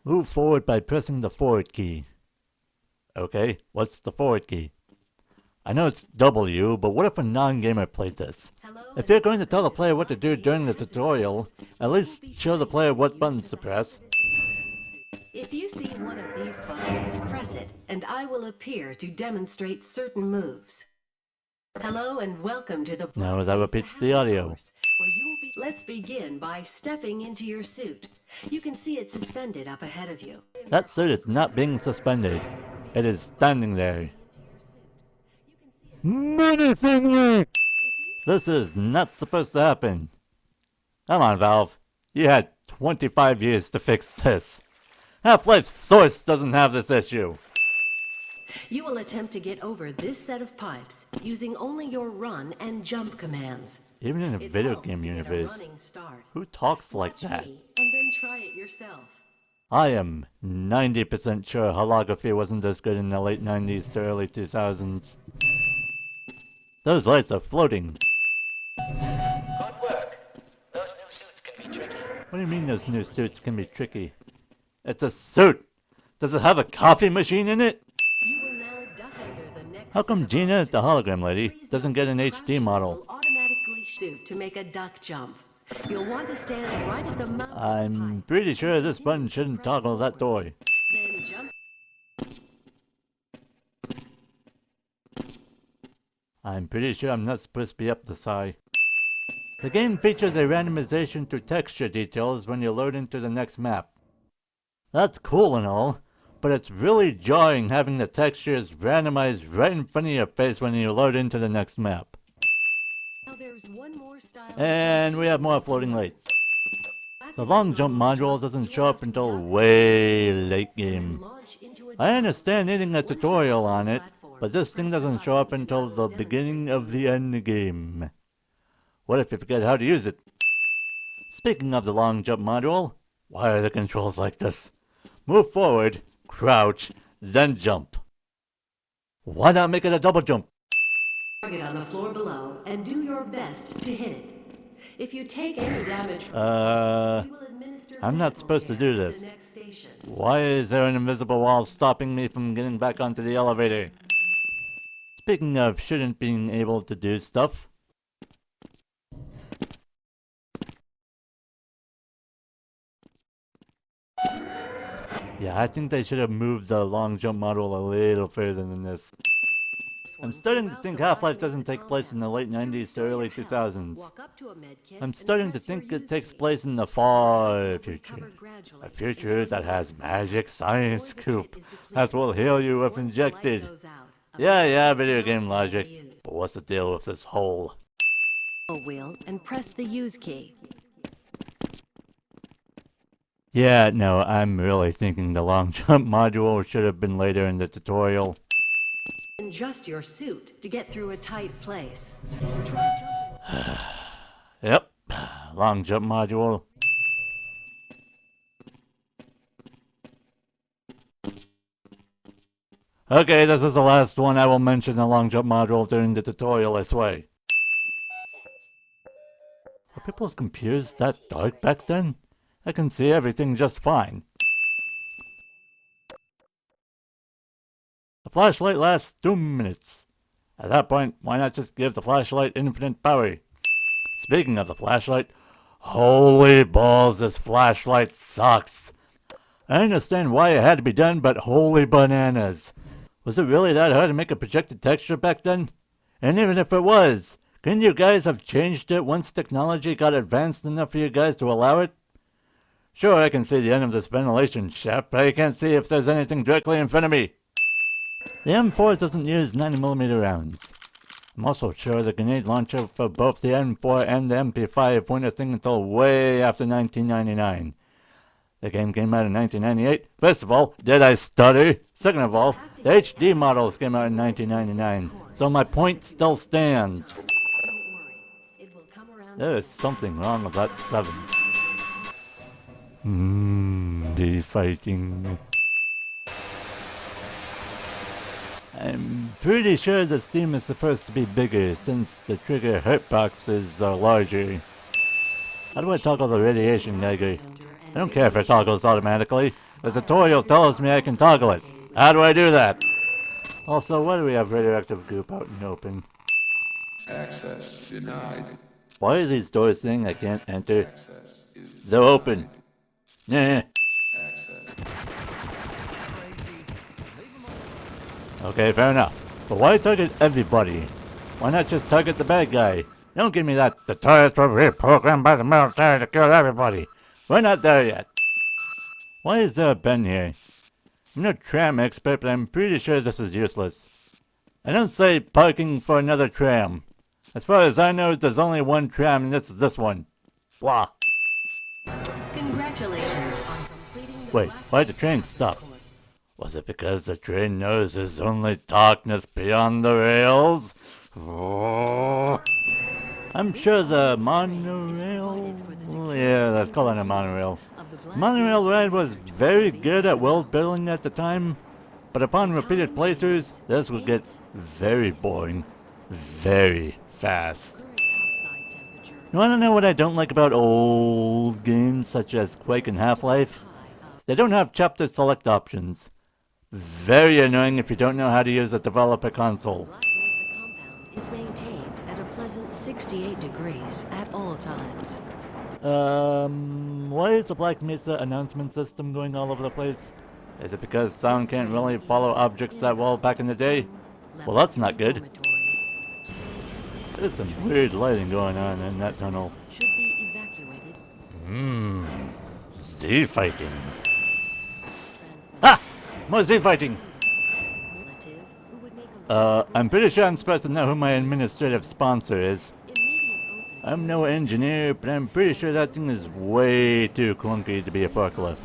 Move forward by pressing the forward key. Okay, what's the forward key? I know it's W, but what if a non-gamer played this? If you're going to tell the player what to do during the tutorial, at least show the player what buttons to press. If you see one of these buttons, press it, and I will appear to demonstrate certain moves. Hello and welcome to the Now that repeats the audio. Where you will be. Let's begin by stepping into your suit. You can see it suspended up ahead of you. That suit is not being suspended. It is standing there. Menacingly! This is not supposed to happen. Come on, Valve. You had 25 years to fix this. Half-Life Source doesn't have this issue. You will attempt to get over this set of pipes using only your run and jump commands. Even in a video game universe, who talks like that? And then try it yourself. I am 90% sure holography wasn't as good in the late 90s to early 2000s. Those lights are floating. Good work. Those new suits can be tricky. What do you mean those new suits can be tricky? It's a suit! Does it have a coffee machine in it? You will now duck under the next. How come Gina, the hologram lady, doesn't get an HD model? Will automatically suit to make a duck jump. You'll want to stand right at the mouth. I'm pretty sure this button shouldn't toggle that door. Then jump. I'm pretty sure I'm not supposed to be up this high. The game features a randomization to texture details when you load into the next map. That's cool and all, but it's really jarring having the textures randomized right in front of your face when you load into the next map. Now there's one more style. And we have more floating lights. The long jump module doesn't show up until way late game. I understand needing a tutorial on it, but this thing doesn't show up until the beginning of the end game. What if you forget how to use it? Speaking of the long jump module, why are the controls like this? Move forward, crouch, then jump. Why not make it a double jump? Target on the floor below and do your best to hit it. If you take any damage, I'm not supposed to do this. Why is there an invisible wall stopping me from getting back onto the elevator? Speaking of shouldn't being able to do stuff. Yeah, I think they should have moved the long jump model a little further than this. I'm starting to think Half-Life doesn't take place in the late 90s to early 2000s. I'm starting to think it takes place in the far future. A future that has magic science scoop that will heal you if injected. Yeah, video game logic. But what's the deal with this hole? wheel and press the use key. Yeah, no, I'm really thinking the long jump module should have been later in the tutorial. Adjust your suit to get through a tight place. Yep, long jump module. Okay, this is the last one I will mention the long jump module during the tutorial this way. Were people's computers that dark back then? I can see everything just fine. The flashlight lasts 2 minutes. At that point, why not just give the flashlight infinite power? Speaking of the flashlight, holy balls, this flashlight sucks. I understand why it had to be done, but holy bananas. Was it really that hard to make a projected texture back then? And even if it was, couldn't you guys have changed it once technology got advanced enough for you guys to allow it? Sure, I can see the end of this ventilation shaft, but I can't see if there's anything directly in front of me. The M4 doesn't use 90mm rounds. I'm also sure the grenade launcher for both the M4 and the MP5 weren't a thing until way after 1999. The game came out in 1998. First of all, did I stutter? Second of all, the HD models came out in 1999, so my point still stands. There is something wrong with that 7. The fighting. I'm pretty sure the steam is supposed to be bigger since the trigger hurt boxes are larger. How do I toggle the radiation gauge? I don't care if it toggles automatically. The tutorial tells me I can toggle it. How do I do that? Also, why do we have radioactive goop out in the open? Access denied. Why are these doors saying I can't enter? They're open. Nah. Okay, fair enough. But why target everybody? Why not just target the bad guy? Don't give me that the terrorists were reprogrammed by the military to kill everybody. We're not there yet. Why is there a Ben here? I'm no tram expert, but I'm pretty sure this is useless. I don't say parking for another tram. As far as I know, there's only one tram, and this is this one. Blah. Congratulations on completing the Wait, Black why'd the train stop? course. Was it because the train knows there's only darkness beyond the rails? Oh. I'm sure the monorail... Yeah, let's call it a monorail. Monorail ride was very good at world building at the time, but upon repeated playthroughs, this would get very boring, very fast. You wanna know what I don't like about old games such as Quake and Half-Life? They don't have chapter select options. Very annoying if you don't know how to use a developer console. Black Mesa compound is maintained at a pleasant 68 degrees at all times. Why is the Black Mesa announcement system going all over the place? Is it because sound can't really follow objects that well back in the day? Well, that's not good. There's some weird lighting going on in that tunnel. Should be evacuated. Z fighting. Ah! More Z fighting! Relative who would make a I'm pretty sure I'm supposed to know who my administrative sponsor is. immediate open I'm no engineer, but I'm pretty sure that thing is way too clunky to be a forklift.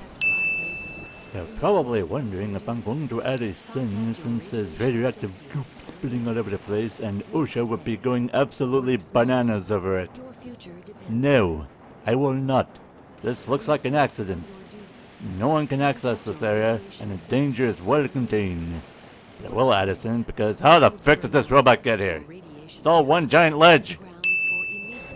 You're probably wondering if I'm going to add a sin since there's radioactive goop spilling all over the place and OSHA would be going absolutely bananas over it. your future depends No, I will not. This looks like an accident. No one can access this area, and the danger is well contained. But I will add a sin because how the frick did this robot get here? It's all one giant ledge. grounds for immediate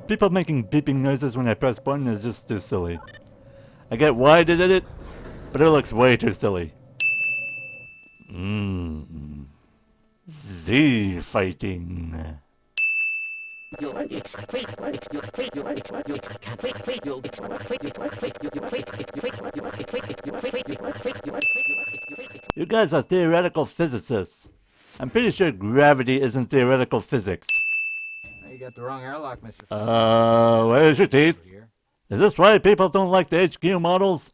People making beeping noises when I press button is just too silly. I get why they did it, but it looks way too silly. Z fighting. You guys are theoretical physicists. I'm pretty sure gravity isn't theoretical physics. You got the wrong airlock, Mr. Where's your teeth? Here. Is this why people don't like the HQ models?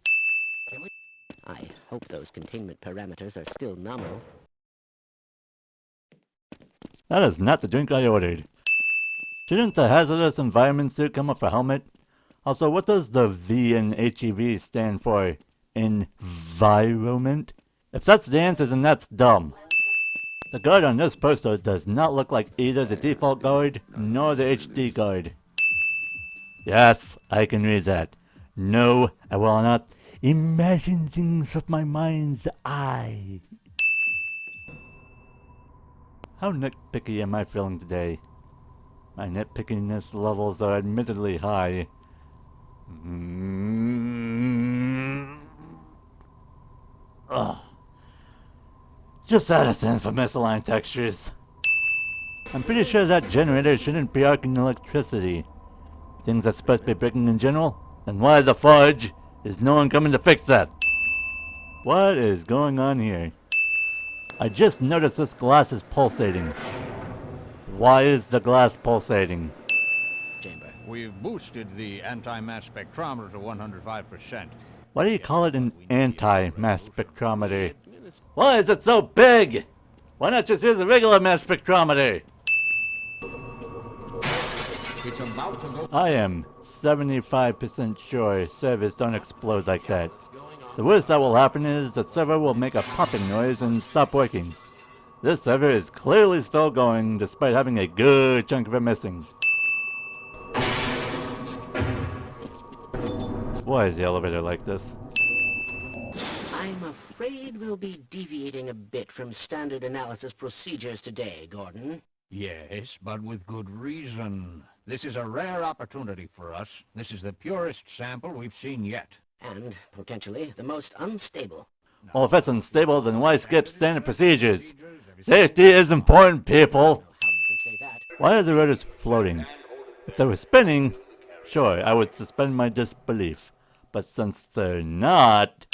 I hope those containment parameters are still nominal. That is not the drink I ordered. Shouldn't the hazardous environment suit come with a helmet? Also, what does the V in HEV stand for? Environment? If that's the answer, then that's dumb. The guard on this poster does not look like either the default guard nor the HD guard. Yes, I can read that. No, I will not imagine things with my mind's eye. How nitpicky am I feeling today? My nitpickiness levels are admittedly high. Ugh. Just add us in for misaligned textures. I'm pretty sure that generator shouldn't be arcing electricity. Things are supposed to be breaking in general? Then why the fudge is no one coming to fix that? What is going on here? I just noticed this glass is pulsating. Why is the glass pulsating? Chamber. We've boosted the anti-mass spectrometer to 105%. Why do you call it an anti-mass spectrometer? Why is it so big? Why not just use a regular mass spectrometer? It's about to go. I am 75% sure servers don't explode like that. The worst that will happen is the server will make a popping noise and stop working. This server is clearly still going despite having a good chunk of it missing. Why is the elevator like this? I'm afraid we'll be deviating a bit from standard analysis procedures today, Gordon. Yes, but with good reason. This is a rare opportunity for us. This is the purest sample we've seen yet. And potentially the most unstable. Well, if it's unstable, then why skip standard procedures? Safety is important, people. How you can say that? Why are the rotors floating? If they were spinning, sure, I would suspend my disbelief. But since they're not...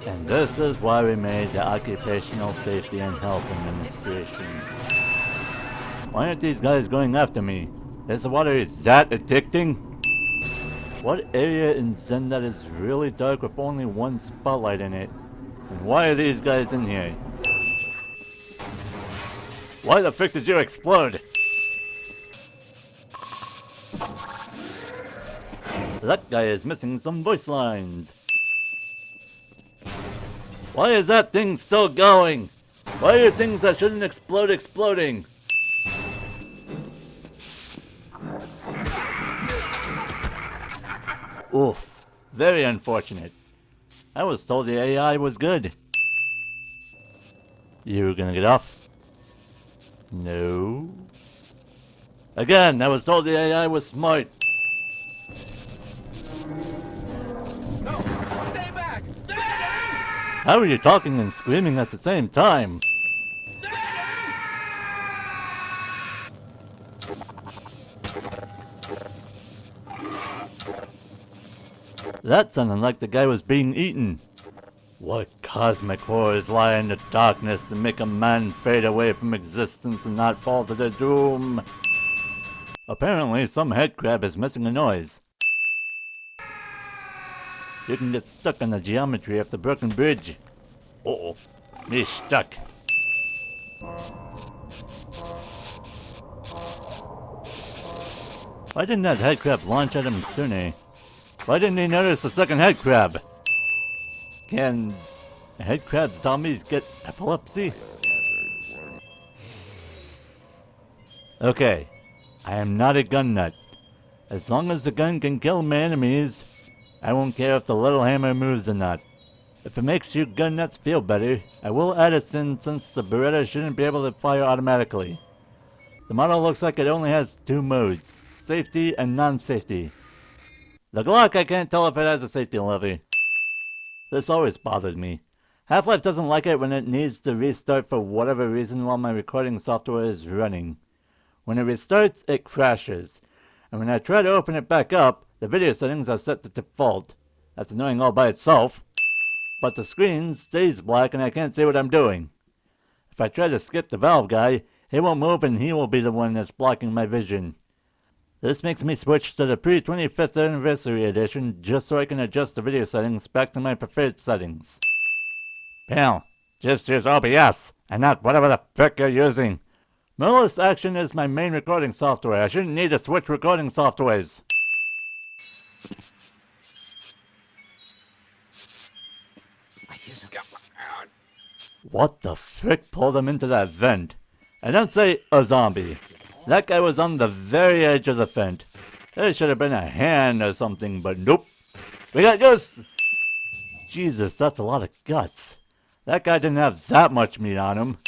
And this is why we made the Occupational Safety and Health Administration. Why aren't these guys going after me? Is the water that addicting? What area in Zen that is really dark with only one spotlight in it? And why are these guys in here? Why the frick did you explode? That guy is missing some voice lines. Why is that thing still going? Why are things that shouldn't explode exploding? Oof. Very unfortunate. I was told the AI was good. You gonna get off? No. Again, I was told the AI was smart. No! Stay back! How are you talking and screaming at the same time? That sounded like the guy was being eaten. What cosmic horrors lie in the darkness to make a man fade away from existence and not fall to their doom? Apparently, some headcrab is missing a noise. You can get stuck on the geometry of the broken bridge. Uh-oh, me stuck. Why didn't that headcrab launch at him sooner? Why didn't he notice the second headcrab? Can headcrab zombies get epilepsy? Okay, I am not a gun nut. As long as the gun can kill my enemies, I won't care if the little hammer moves or not. If it makes you gun nuts feel better, I will add a sin since the Beretta shouldn't be able to fire automatically. The model looks like it only has two modes, safety and non-safety. The Glock, I can't tell if it has a safety lever. This always bothered me. Half-Life doesn't like it when it needs to restart for whatever reason while my recording software is running. When it restarts, it crashes. And when I try to open it back up, the video settings are set to default. That's annoying all by itself. But the screen stays black and I can't see what I'm doing. If I try to skip the valve guy, he won't move and he will be the one that's blocking my vision. This makes me switch to the pre-25th anniversary edition just so I can adjust the video settings back to my preferred settings. Pal, just use OBS and not whatever the frick you're using. Anomalous Action is my main recording software. I shouldn't need to switch recording softwares. What the frick pulled him into that vent? And don't say a zombie. That guy was on the very edge of the vent. There should have been a hand or something, but nope. We got ghosts! Jesus, that's a lot of guts. That guy didn't have that much meat on him.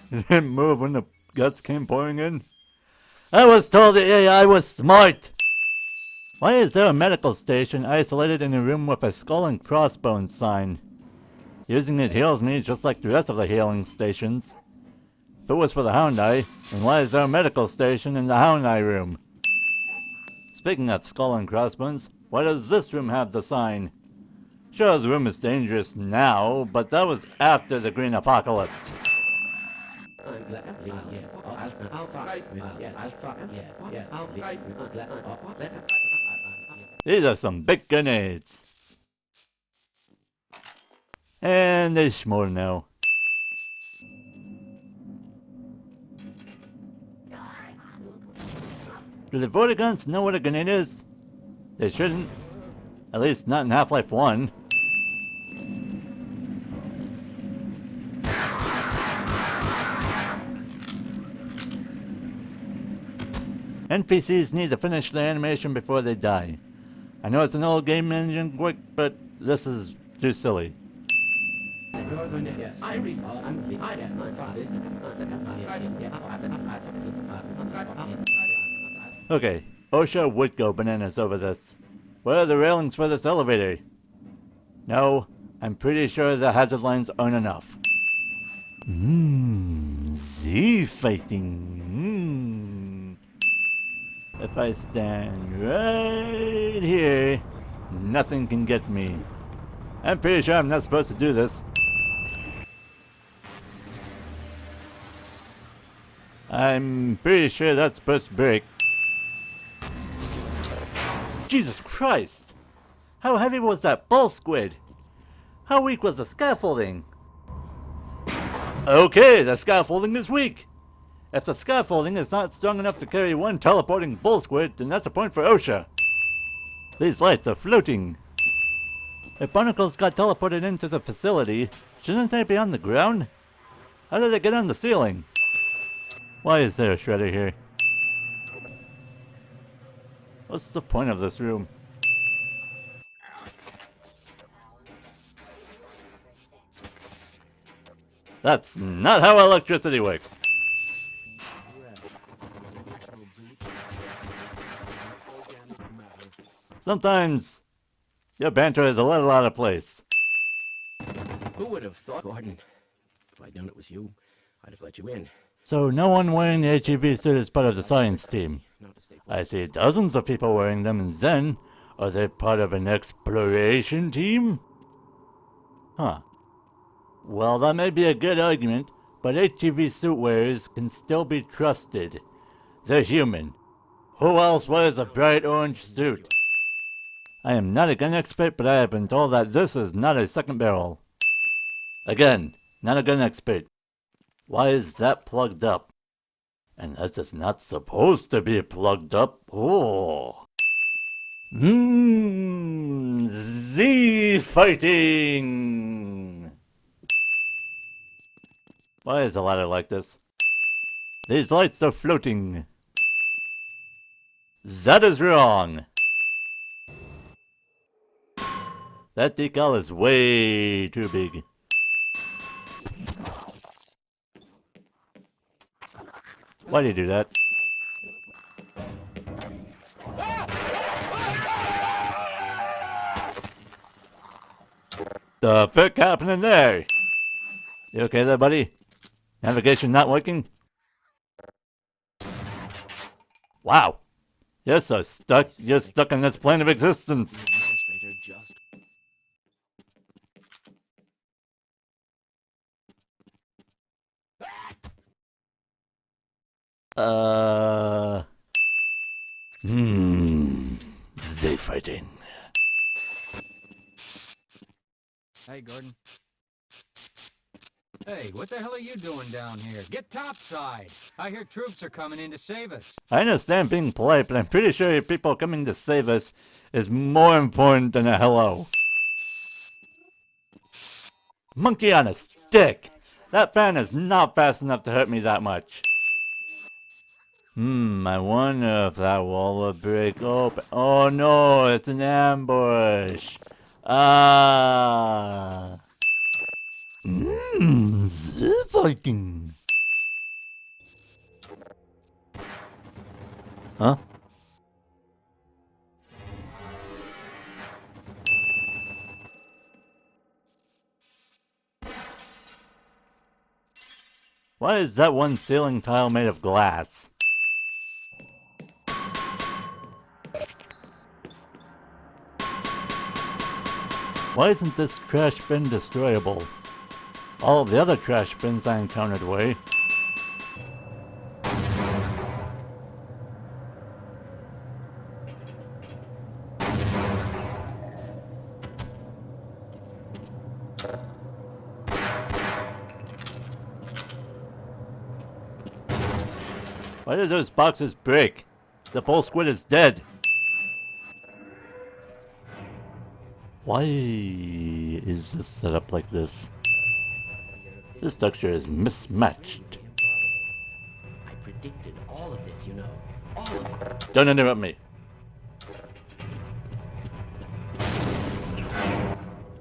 He didn't move when the guts came pouring in. I was told the AI was smart! Why is there a medical station isolated in a room with a skull and crossbones sign? Using it heals me just like the rest of the healing stations. If it was for the Hound Eye, then why is there a medical station in the Hound Eye room? Speaking of skull and crossbones, why does this room have the sign? Sure, the room is dangerous now, but that was after the Green Apocalypse. These are some big grenades. And there's more now. Do the Vortigaunts know what a grenade is? They shouldn't. At least not in Half-Life 1. NPCs need to finish their animation before they die. I know it's an old game engine quick, but this is too silly. Okay, OSHA would go bananas over this. Where are the railings for this elevator? No, I'm pretty sure the hazard lines aren't enough. Z fighting. If I stand right here, nothing can get me. I'm pretty sure I'm not supposed to do this. I'm pretty sure that's supposed to break. Jesus Christ! How heavy was that bull squid? How weak was the scaffolding? Okay, the scaffolding is weak. If the scaffolding is not strong enough to carry one teleporting bull squid, then that's a point for OSHA. These lights are floating. If barnacles got teleported into the facility, shouldn't they be on the ground? How did they get on the ceiling? Why is there a shredder here? What's the point of this room? That's not how electricity works. Sometimes your banter is a little out of place. Who would have thought, Gordon? If I'd known it was you, I'd have let you in. So no one wearing the HEV suit is part of the science team. Not to stay I see dozens of people wearing them in Zen. Are they part of an exploration team? Huh. Well, that may be a good argument, but HEV suit wearers can still be trusted. They're human. Who else wears a bright orange suit? I am not a gun expert, but I have been told that this is not a second barrel. Again, not a gun expert. Why is that plugged up? And that is not supposed to be plugged up. Oh. Z fighting! Why is the ladder like this? These lights are floating. That is wrong. That decal is way too big. Why do you do that? The fuck happening there? You okay there, buddy? Navigation not working? Wow. You're so stuck. You're stuck in this plane of existence. administrator just... They fighting. Hey, Gordon. Hey, what the hell are you doing down here? Get topside! I hear troops are coming in to save us. I understand being polite, but I'm pretty sure your people coming to save us is more important than a hello. Monkey on a stick! That fan is not fast enough to hurt me that much. I wonder if that wall will break open. Oh no, it's an ambush. Ah. Viking. Huh? Why is that one ceiling tile made of glass? Why isn't this trash bin destroyable? All of the other trash bins I encountered were. Why did those boxes break? The bull squid is dead. Why is this set up like this? This structure is mismatched. I predicted all of this, you know. All of it. Don't interrupt me.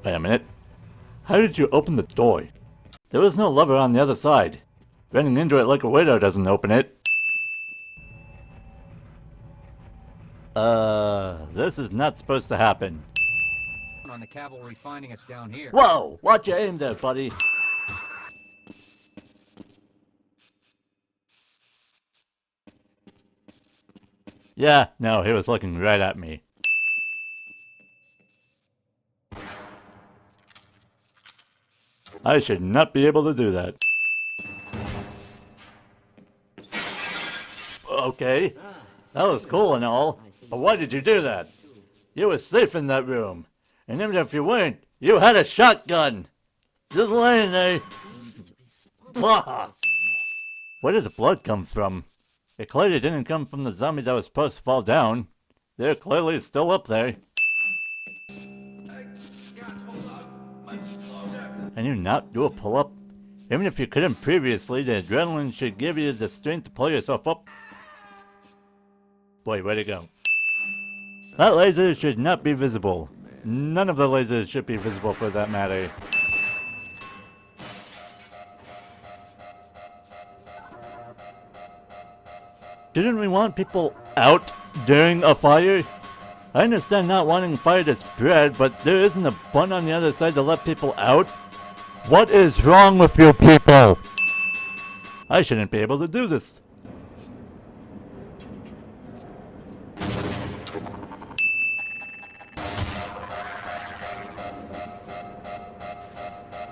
Wait a minute. How did you open the door? There was no lever on the other side. Running into it like a widow doesn't open it. This is not supposed to happen. On the cavalry finding us down here. Whoa! Watch your aim there, buddy. Yeah, no, he was looking right at me. I should not be able to do that. Okay, that was cool and all, but why did you do that? You were safe in that room, and even if you weren't, you had a shotgun. Just laying there. Blah. Where did the blood come from? It clearly didn't come from the zombie that was supposed to fall down. They're clearly still up there. Can you not do a pull-up? Even if you couldn't previously, the adrenaline should give you the strength to pull yourself up. Boy, where'd it go? That laser should not be visible. None of the lasers should be visible for that matter. Didn't we want people out during a fire? I understand not wanting fire to spread, but there isn't a button on the other side to let people out? What is wrong with you people? I shouldn't be able to do this.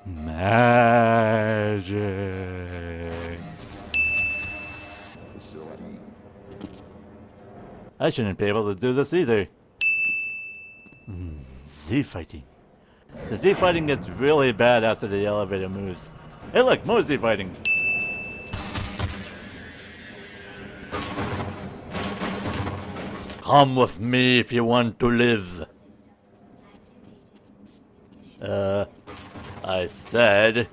Magic. I shouldn't be able to do this either. Z-fighting. The Z-fighting gets really bad after the elevator moves. Hey look, more Z-fighting. Come with me if you want to live. I said,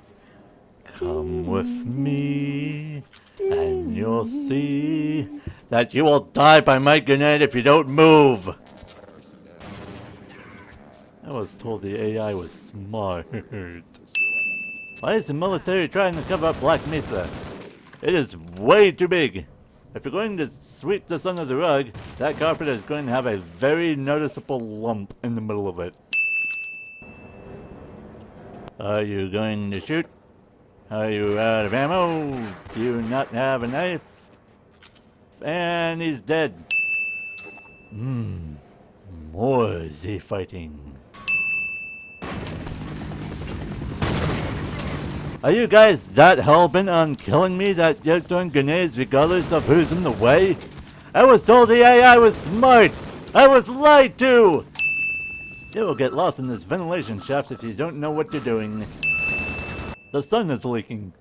come with me, and you'll see that you will die by my grenade if you don't move. I was told the AI was smart. Why is the military trying to cover up Black Mesa? It is way too big. If you're going to sweep this under the rug, that carpet is going to have a very noticeable lump in the middle of it. Are you going to shoot? Are you out of ammo? Do you not have a knife? And he's dead. More Z-fighting. Are you guys that hell-bent on killing me that you're throwing grenades regardless of who's in the way? I was told the AI was smart! I was lied to! You will get lost in this ventilation shaft if you don't know what you're doing. The sun is leaking.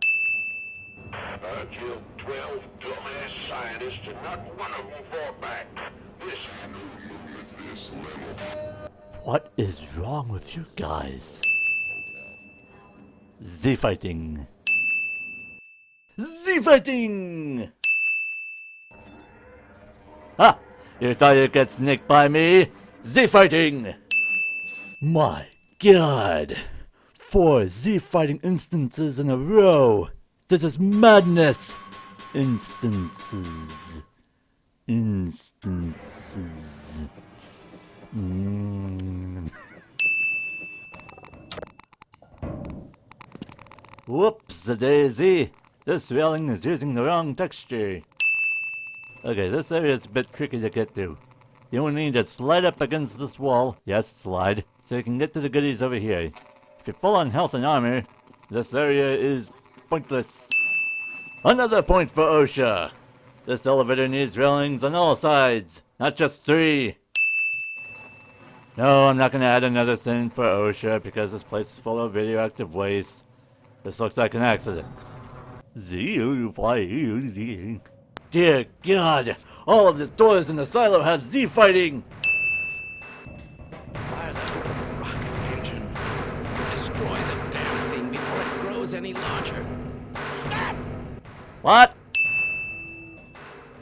I killed 12 dumbass scientists and not one of them fought back. What is wrong with you guys? Z-fighting. Z-fighting! Ha! You thought you'd get sneaked by me? Z-fighting! My god! 4 Z-fighting instances in a row! This is madness! Instances. Whoops-a-daisy! This railing is using the wrong texture. Okay, this area is a bit tricky to get to. You will need to slide up against this wall, yes, slide, so you can get to the goodies over here. If you're full on health and armor, this area is pointless. Another point for OSHA! This elevator needs railings on all sides, not just 3. No, I'm not gonna add another thing for OSHA because this place is full of radioactive waste. This looks like an accident. Dear God! All of the doors in the silo have Z-fighting! Fire that rocket engine. Destroy the damn thing before it grows any larger. Stop! What?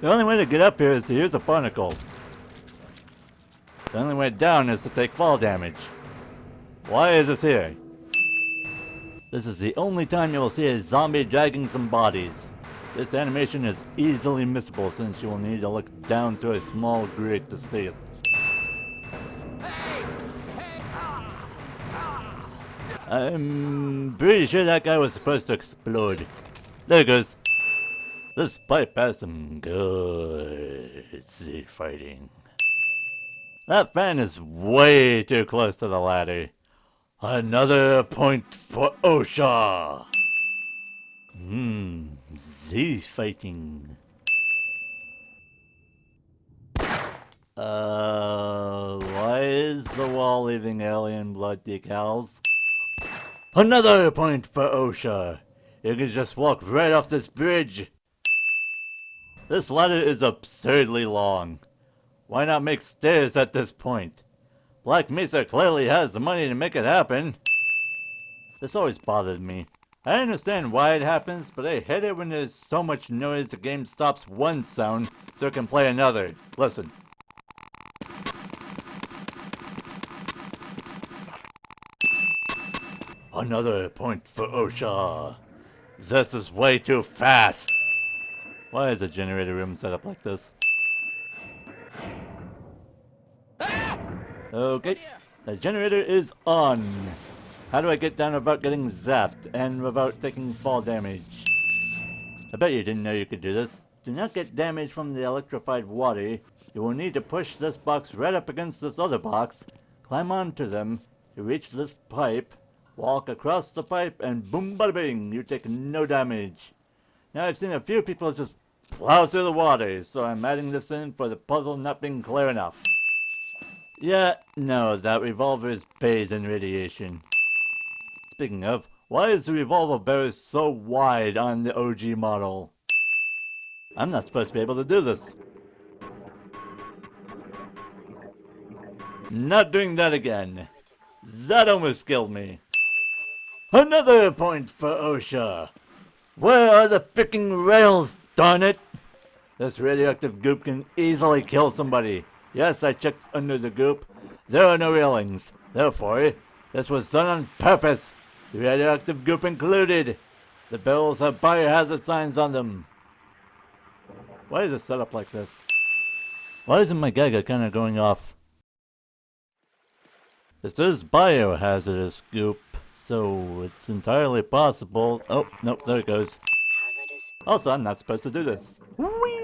The only way to get up here is to use a barnacle. The only way down is to take fall damage. Why is this here? This is the only time you will see a zombie dragging some bodies. This animation is easily missable since you will need to look down through a small grate to see it. I'm pretty sure that guy was supposed to explode. There it goes. This pipe has some good sea fighting. That fan is way too close to the ladder. Another point for OSHA. Z fighting. Why is the wall leaving alien blood decals? Another point for OSHA. You can just walk right off this bridge. This ladder is absurdly long. Why not make stairs at this point? Black Mesa clearly has the money to make it happen. This always bothered me. I understand why it happens, but I hate it when there's so much noise the game stops one sound so it can play another. Listen. Another point for OSHA. This is way too fast. Why is the generator room set up like this? Okay, the generator is on. How do I get down without getting zapped and without taking fall damage? I bet you didn't know you could do this. To not get damage from the electrified water, you will need to push this box right up against this other box, climb onto them to reach this pipe, walk across the pipe, and boom bada bing, you take no damage. Now I've seen a few people just plow through the water, so I'm adding this in for the puzzle not being clear enough. Yeah, no, that revolver is bathed in radiation. Speaking of, why is the revolver barrel so wide on the OG model? I'm not supposed to be able to do this. Not doing that again. That almost killed me. Another point for OSHA. Where are the frickin' rails, darn it? This radioactive goop can easily kill somebody. Yes, I checked under the goop. There are no railings. Therefore, this was done on purpose. The radioactive goop included. The barrels have biohazard signs on them. Why is it set up like this? Why isn't my Gaga kinda going off? This is biohazardous goop, so it's entirely possible. Oh, nope, there it goes. Also, I'm not supposed to do this. Whee!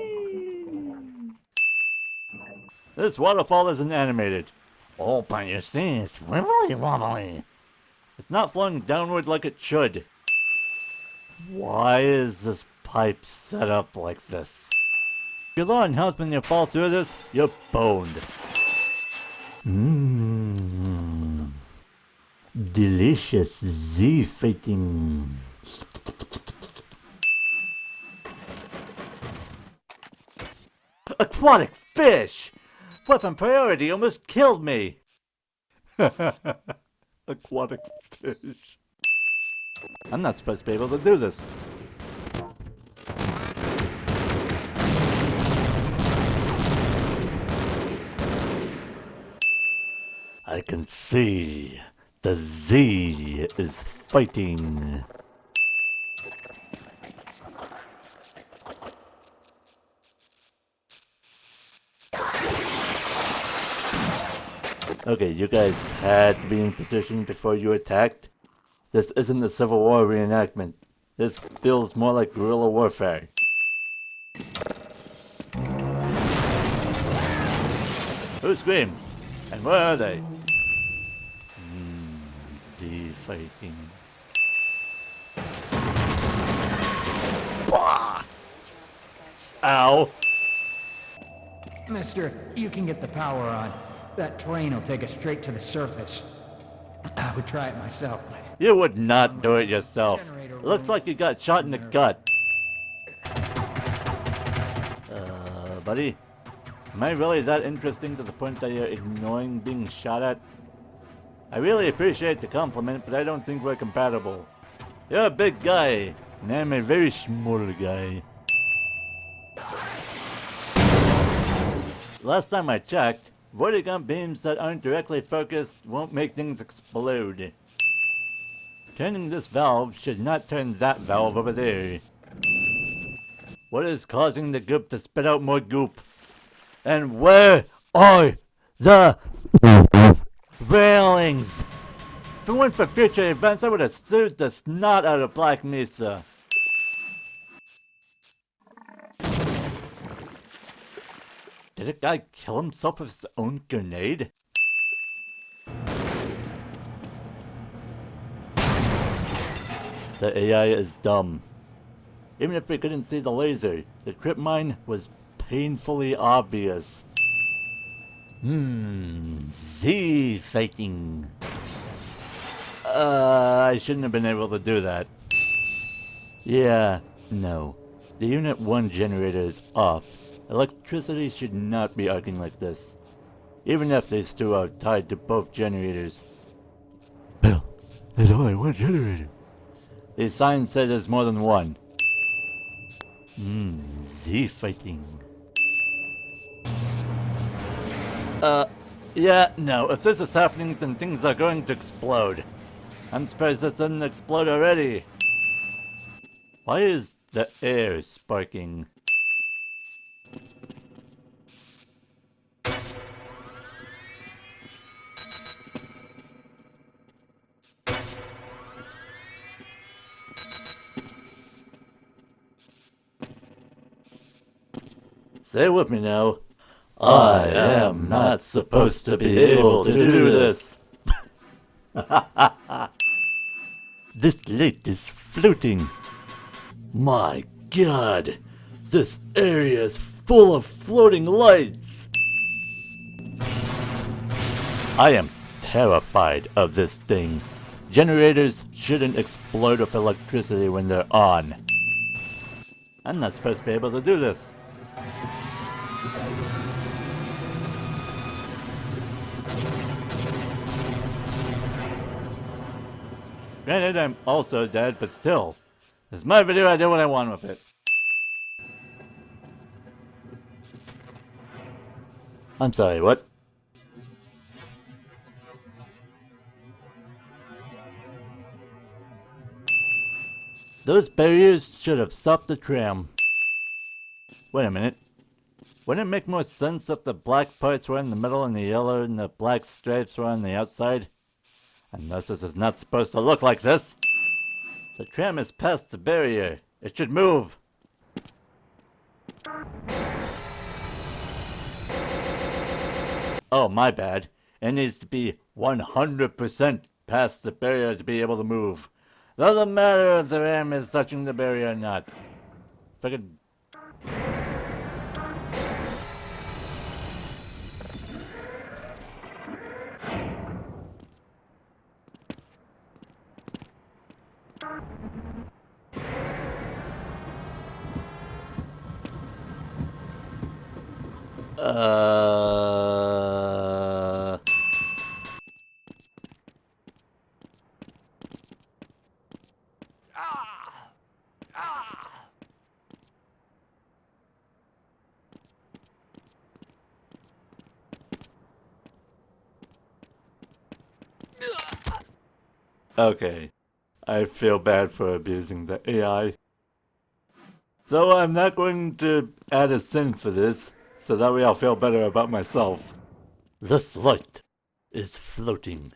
This waterfall isn't animated. Oh, but you see, it's wibbly wobbly. It's not flowing downward like it should. Why is this pipe set up like this? If your law and when you fall through this, you're boned. Delicious Z fighting. Aquatic fish! Weapon priority almost killed me! Aquatic fish. I'm not supposed to be able to do this. I can see the Z is fighting. Okay, you guys had to be in position before you attacked. This isn't a Civil War reenactment. This feels more like guerrilla warfare. Who screamed? And where are they? Z fighting. Bah! Ow! Mister, you can get the power on. That train will take us straight to the surface. I would try it myself. You would not do it yourself. It looks like you got shot in the gut. Buddy? Am I really that interesting to the point that you're ignoring being shot at? I really appreciate the compliment, but I don't think we're compatible. You're a big guy, and I'm a very small guy. Last time I checked, vortigun beams that aren't directly focused won't make things explode. Turning this valve should not turn that valve over there. What is causing the goop to spit out more goop? And where are the railings? If it weren't for future events, I would have sued the snot out of Black Mesa. Did a guy kill himself with his own grenade? The AI is dumb. Even if we couldn't see the laser, the crypt mine was painfully obvious. Z fighting. I shouldn't have been able to do that. Yeah, no. The Unit 1 generator is off. Electricity should not be arcing like this. Even if these two are tied to both generators. Bill, there's only one generator. The sign says there's more than one. Z fighting. Yeah, no. If this is happening, then things are going to explode. I'm surprised this doesn't explode already. Why is the air sparking? Stay with me now. I am not supposed to be able to do this. This light is floating. My God, this area is full of floating lights. I am terrified of this thing. Generators shouldn't explode with electricity when they're on. I'm not supposed to be able to do this. Granted, I'm also dead, but still. It's my video, I do what I want with it. I'm sorry, what? Those barriers should have stopped the tram. Wait a minute. Wouldn't it make more sense if the black parts were in the middle and the yellow and the black stripes were on the outside? Unless this is not supposed to look like this. The tram is past the barrier. It should move. Oh, my bad. It needs to be 100% past the barrier to be able to move. Doesn't matter if the ram is touching the barrier or not. If I could... Okay, I feel bad for abusing the AI. So I'm not going to add a sin for this, so that way I'll feel better about myself. This light is floating.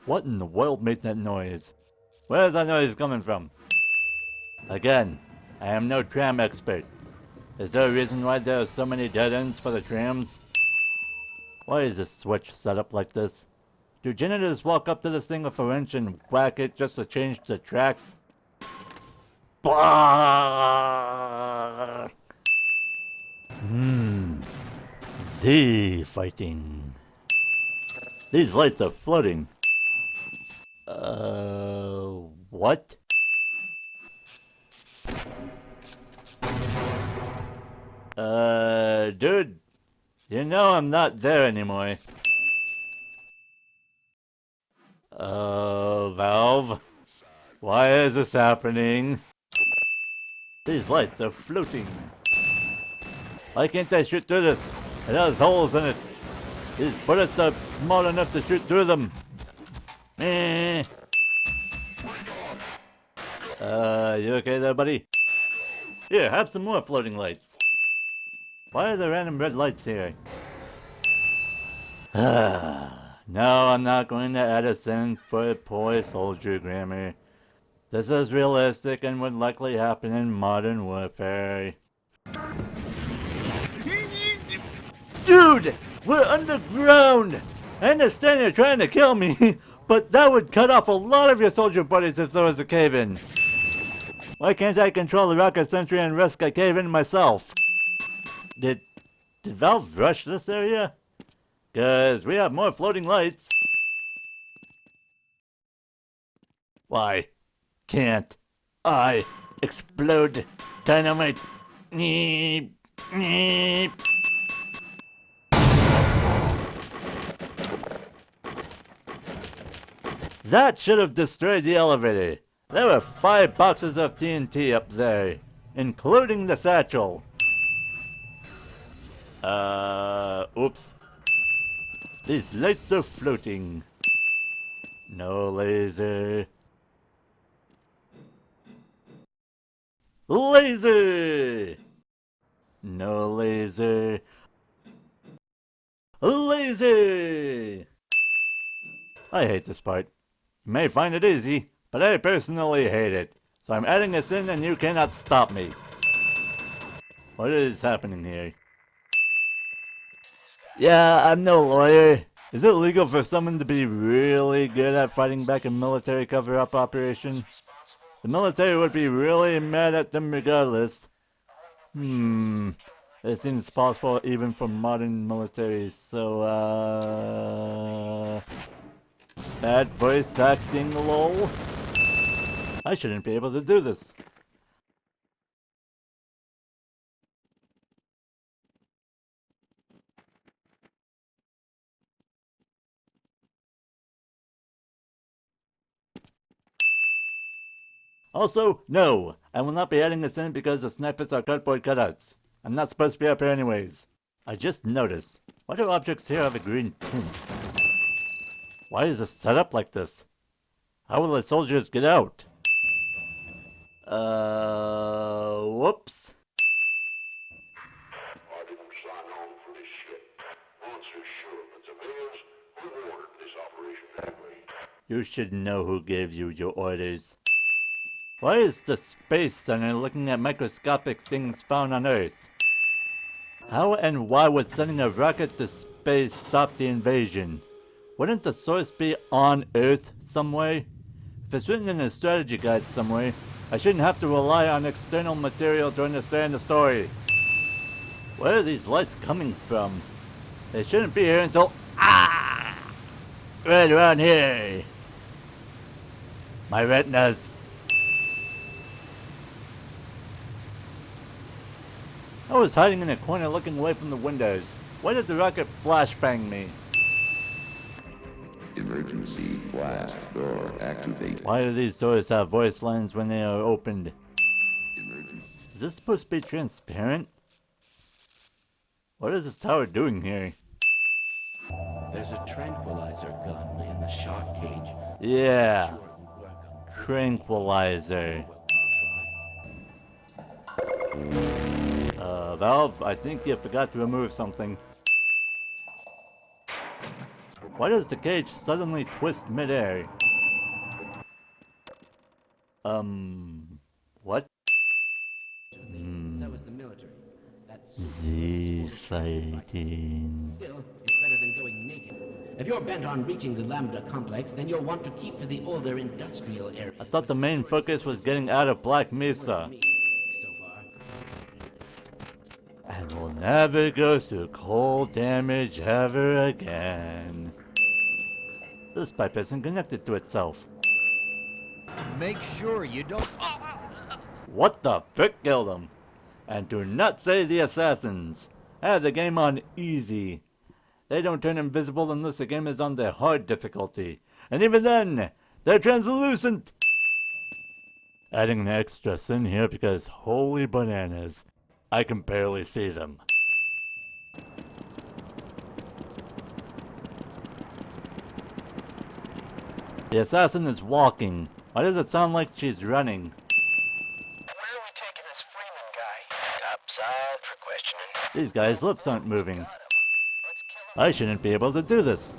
What in the world made that noise? Where is that noise coming from? Again, I am no tram expert. Is there a reason why there are so many dead ends for the trams? Why is this switch set up like this? Do janitors walk up to this thing with a wrench and whack it just to change the tracks? Blah! Z fighting. These lights are floating. What? Dude, you know I'm not there anymore. Valve? Why is this happening? These lights are floating. Why can't I shoot through this? It has holes in it. These bullets are small enough to shoot through them. Eh. You okay there, buddy? Here, have some more floating lights. Why are there random red lights here? No, I'm not going to add a sin for a poor soldier grammar. This is realistic and would likely happen in modern warfare. Dude! We're underground! I understand you're trying to kill me, but that would cut off a lot of your soldier buddies if there was a cave-in. Why can't I control the rocket sentry and risk a cave-in myself? Did Valve rush this area? 'Cause we have more floating lights. Why can't I explode dynamite? Neep, neep. That should have destroyed the elevator. There were 5 boxes of TNT up there, including the satchel. Oops. These lights are floating. No laser. Laser! No laser. Laser! I hate this part. You may find it easy, but I personally hate it. So I'm adding this in and you cannot stop me. What is happening here? Yeah, I'm no lawyer. Is it legal for someone to be really good at fighting back a military cover-up operation? The military would be really mad at them regardless. It seems possible even for modern militaries, so bad voice acting, lol. I shouldn't be able to do this. Also, no, I will not be adding this in because the snipers are cardboard cutouts. I'm not supposed to be up here anyways. I just noticed. Why do objects here have a green tint? Why is this set up like this? How will the soldiers get out? Whoops. I didn't sign on for this shit. Answer sure, but civilians, who ordered this operation anyway? You should know who gave you your orders. Why is the Space Center looking at microscopic things found on Earth? How and why would sending a rocket to space stop the invasion? Wouldn't the source be on Earth somewhere? If it's written in a strategy guide somewhere, I shouldn't have to rely on external material to understand the story. Where are these lights coming from? They shouldn't be here until right around here. My retinas. I was hiding in a corner looking away from the windows. Why did the rocket flashbang me? Emergency blast door activate. Why do these doors have voice lines when they are opened? Emergency. Is this supposed to be transparent? What is this tower doing here? There's a tranquilizer gun in the shark cage. Yeah, Sure it would work on tranquilizer. Well, try. Valve, I think you forgot to remove something. Why does the cage suddenly twist midair? What? That was the military. That's The fighting. still, it's better than going naked. If you're bent on reaching the Lambda complex, then you'll want to keep to the older industrial area. I thought the main focus was getting out of Black Mesa. So far. And we'll never go through cold damage ever again. This pipe isn't connected to itself. Make sure you don't... What the frick killed him? And do not say the assassins. I have the game on easy. They don't turn invisible unless the game is on the hard difficulty. And even then, they're translucent. Adding an extra sin here because holy bananas, I can barely see them. The assassin is walking. Why does it sound like she's running? Where are we taking this Freeman guy? Upside for questioning. These guys' lips aren't moving. Let's kill him. I shouldn't be able to do this.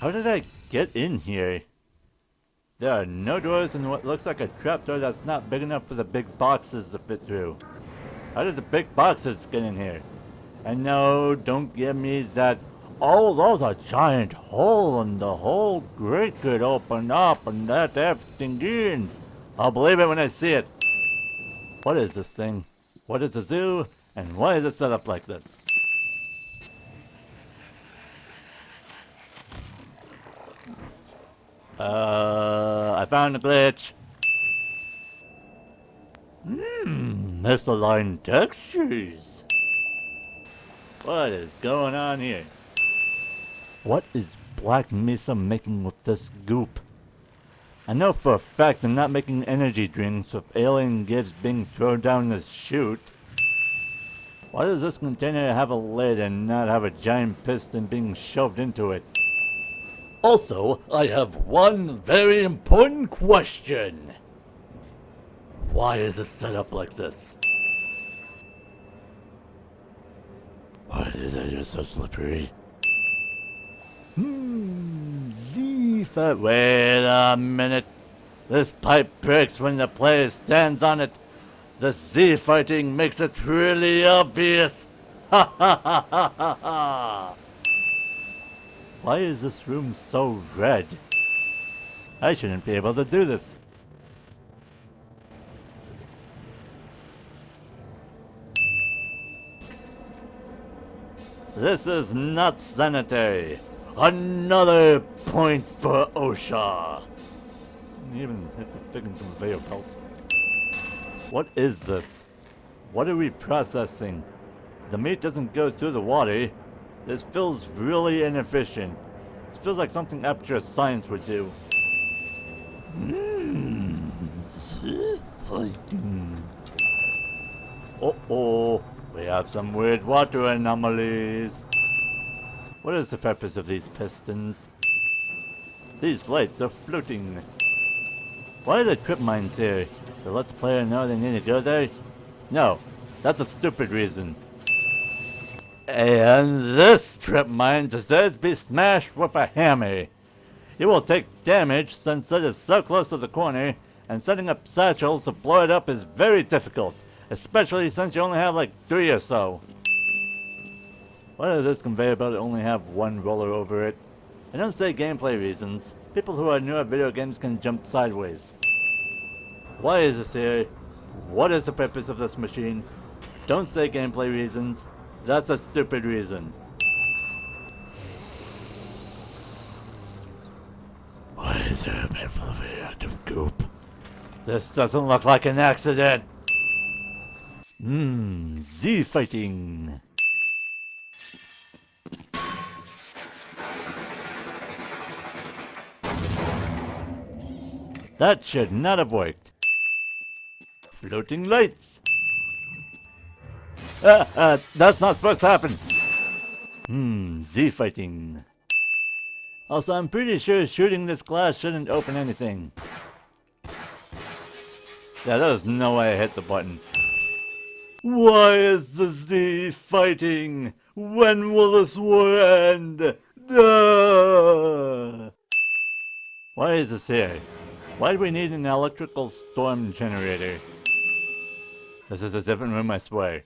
How did I get in here? There are no doors in what looks like a trapdoor that's not big enough for the big boxes to fit through. How did the big boxes get in here? And no, don't give me that. Oh, there's a giant hole and the whole grate could open up and let everything in. I'll believe it when I see it. What is this thing? What is a zoo? And why is it set up like this? I found a glitch. Misaligned textures. What is going on here? What is Black Mesa making with this goop? I know for a fact they're not making energy drinks with alien gifts being thrown down the chute. Why does this container have a lid and not have a giant piston being shoved into it? Also, I have one very important question. Why is it set up like this? Why is it so slippery? Wait a minute. This pipe breaks when the player stands on it. The Z fighting makes it really obvious. Ha ha ha ha ha ha. Why is this room so red? I shouldn't be able to do this. This is not sanitary. Another point for OSHA. Didn't even hit the friggin' conveyor belt. What is this? What are we processing? The meat doesn't go through the water. This feels really inefficient. This feels like something Aperture Science would do. Fighting. Uh-oh, we have some weird water anomalies. What is the purpose of these pistons? These lights are floating. Why are the trip mines here? To let the player know they need to go there? No, that's a stupid reason. And this trip mine deserves to be smashed with a hammer. It will take damage since it is so close to the corner, and setting up satchels to blow it up is very difficult, especially since you only have like 3 or so. Why does this conveyor belt only have one roller over it? I don't say gameplay reasons. People who are new at video games can jump sideways. Why is this here? What is the purpose of this machine? Don't say gameplay reasons. That's a stupid reason. Why is there a bed full of radioactive goop? This doesn't look like an accident. Z fighting. That should not have worked. Floating lights. That's not supposed to happen. Z fighting. Also, I'm pretty sure shooting this glass shouldn't open anything. Yeah, there's no way I hit the button. Why is the Z fighting? When will this war end? Duh! Why is this here? Why do we need an electrical storm generator? This is a different room, I swear.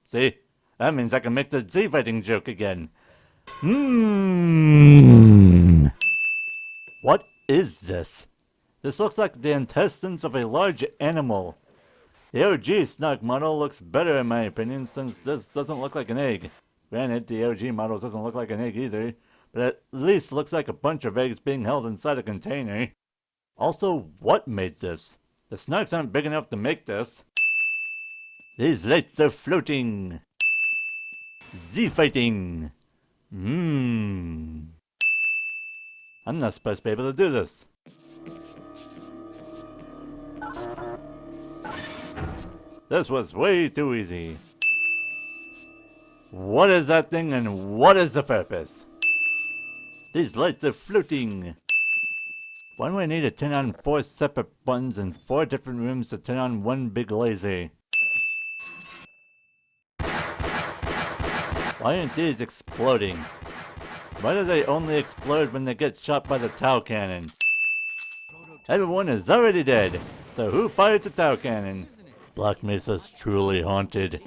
See? That means I can make the Z fighting joke again. What is this? This looks like the intestines of a large animal. The OG Snark model looks better in my opinion, since this doesn't look like an egg. Granted, the OG model doesn't look like an egg either, but at least looks like a bunch of eggs being held inside a container. Also, what made this? The Snarks aren't big enough to make this. These lights are floating. Z fighting. I'm not supposed to be able to do this. This was way too easy. What is that thing and what is the purpose? These lights are floating. Why do I need to turn on 4 separate buttons in 4 different rooms to turn on one big laser? Why aren't these exploding? Why do they only explode when they get shot by the Tau cannon? Everyone is already dead, so who fired the Tau cannon? Black Mesa's truly haunted.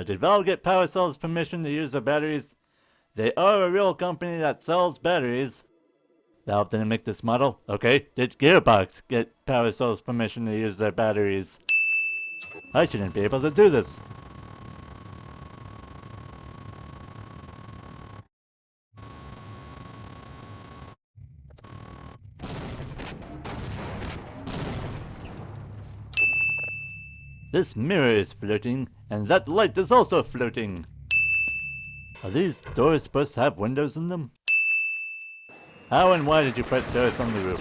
Did Valve get Power Cell's permission to use their batteries? They are a real company that sells batteries. Valve didn't make this model. Okay, did Gearbox get Power Cell's permission to use their batteries? I shouldn't be able to do this. This mirror is floating, and that light is also floating. Are these doors supposed to have windows in them? How and why did you put doors on the roof?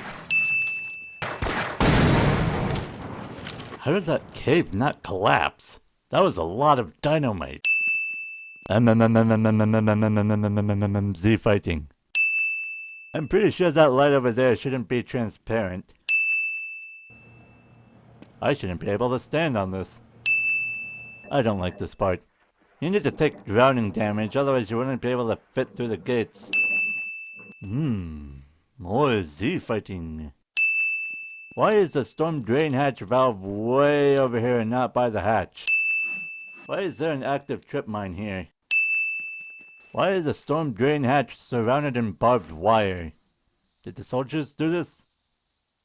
How did that cave not collapse? That was a lot of dynamite. Z fighting. I'm pretty sure that light over there shouldn't be transparent. I shouldn't be able to stand on this. I don't like this part. You need to take drowning damage, otherwise you wouldn't be able to fit through the gates. More Z fighting. Why is the storm drain hatch valve way over here and not by the hatch? Why is there an active trip mine here? Why is the storm drain hatch surrounded in barbed wire? Did the soldiers do this?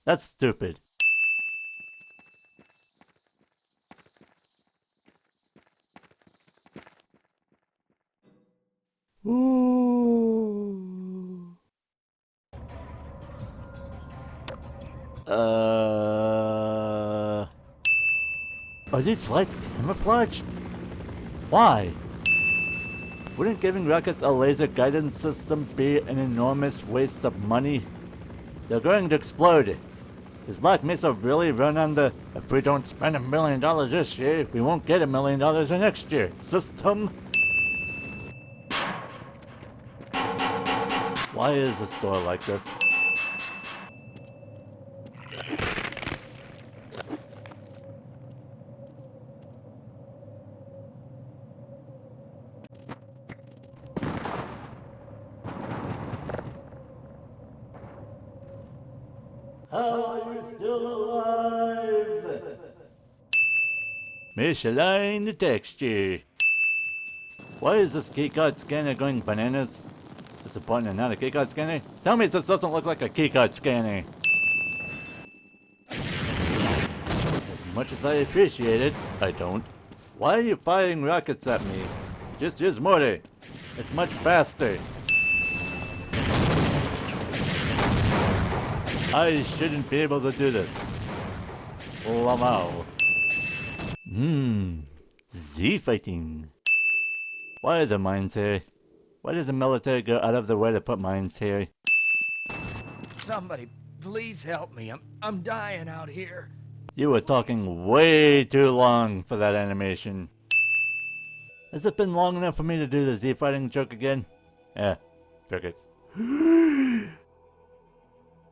That's stupid. Ooh. Are these lights camouflaged? Why? Wouldn't giving rockets a laser guidance system be an enormous waste of money? They're going to explode. Does Black Mesa really run on the "if we don't spend $1 million this year, we won't get $1 million the next year" system? Why is the store like this? How are you still alive? Misalign the texture. Why is this keycard scanner going bananas? It's a button and not a keycard scanner? Tell me this doesn't look like a keycard scanner. As much as I appreciate it, I don't. Why are you firing rockets at me? Just use mortar. It's much faster. I shouldn't be able to do this. Lamau. Z fighting. Why are there mines here? Why does the military go out of their way to put mines here? Somebody, please help me. I'm dying out here. You were talking way too long for that animation. Has it been long enough for me to do the Z fighting joke again? Yeah, fuck it.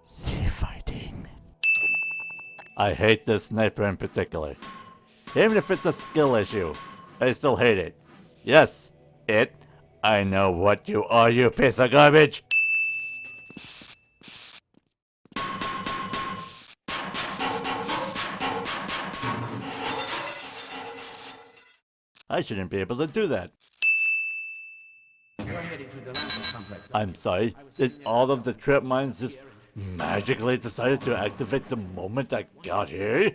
Z fighting. I hate this sniper in particular. Even if it's a skill issue, I still hate it. Yes, it. I know what you are, you piece of garbage! I shouldn't be able to do that. I'm sorry, did all of the trip mines just magically decided to activate the moment I got here?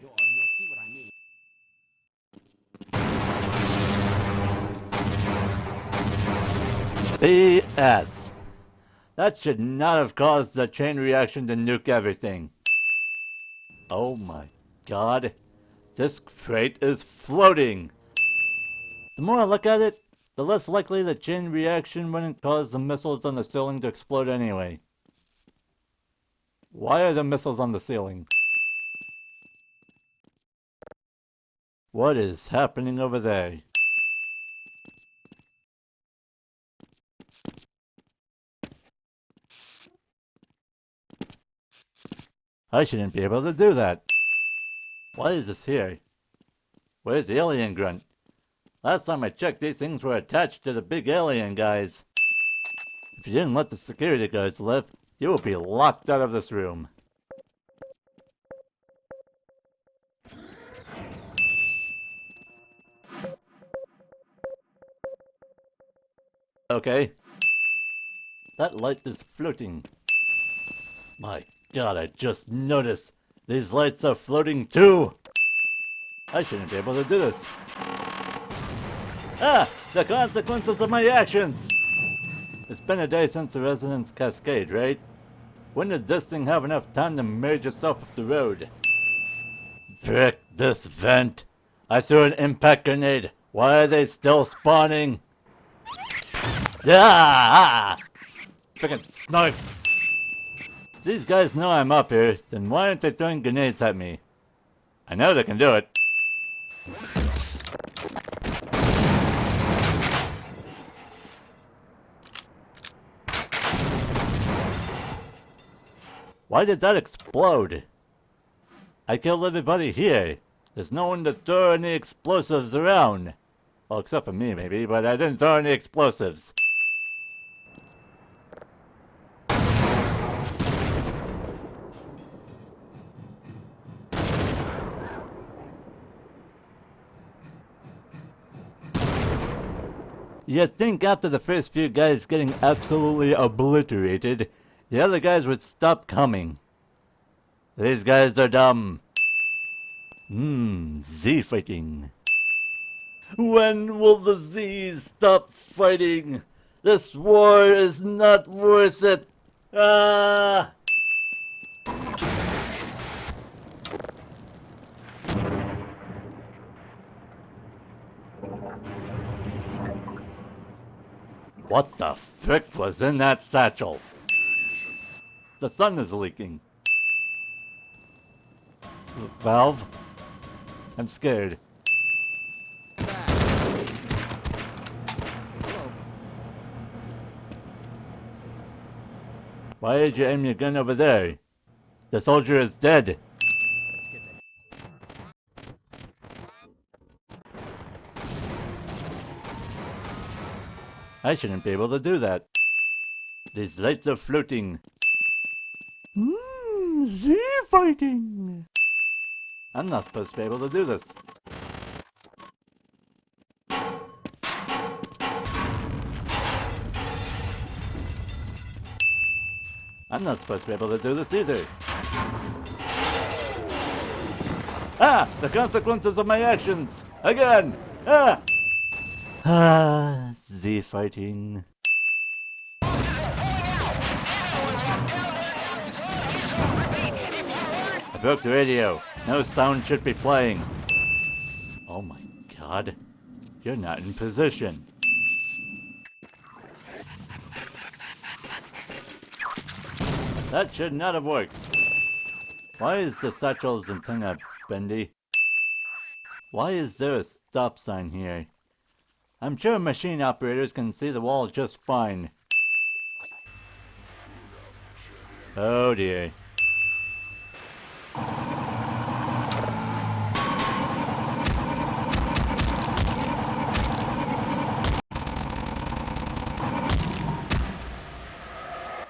BS. That should not have caused the chain reaction to nuke everything. Oh my god. This crate is floating. The more I look at it, the less likely the chain reaction wouldn't cause the missiles on the ceiling to explode anyway. Why are the missiles on the ceiling? What is happening over there? I shouldn't be able to do that. Why is this here? Where's the alien grunt? Last time I checked, these things were attached to the big alien guys. If you didn't let the security guards live, you will be locked out of this room. Okay. That light is floating. My God, I just noticed. These lights are floating too. I shouldn't be able to do this. Ah! The consequences of my actions! It's been a day since the Resonance Cascade, right? When did this thing have enough time to merge itself up the road? Frick this vent! I threw an impact grenade. Why are they still spawning? Ah! Frickin' snarks! These guys know I'm up here, then why aren't they throwing grenades at me? I know they can do it. Why did that explode? I killed everybody here. There's no one to throw any explosives around. Well, except for me, maybe, but I didn't throw any explosives. You'd think after the first few guys getting absolutely obliterated, the other guys would stop coming. These guys are dumb. Z fighting. When will the Z's stop fighting? This war is not worth it. Ah! What the frick was in that satchel? The sun is leaking. Valve? I'm scared. Why did you aim your gun over there? The soldier is dead. I shouldn't be able to do that. These lights are floating. Z fighting. I'm not supposed to be able to do this. I'm not supposed to be able to do this either. Ah! The consequences of my actions! Again! Ah! Ah, Z fighting. I broke the radio. No sound should be playing. Oh my God. You're not in position. That should not have worked. Why is the satchel's antenna bendy? Why is there a stop sign here? I'm sure machine operators can see the wall just fine. Oh dear.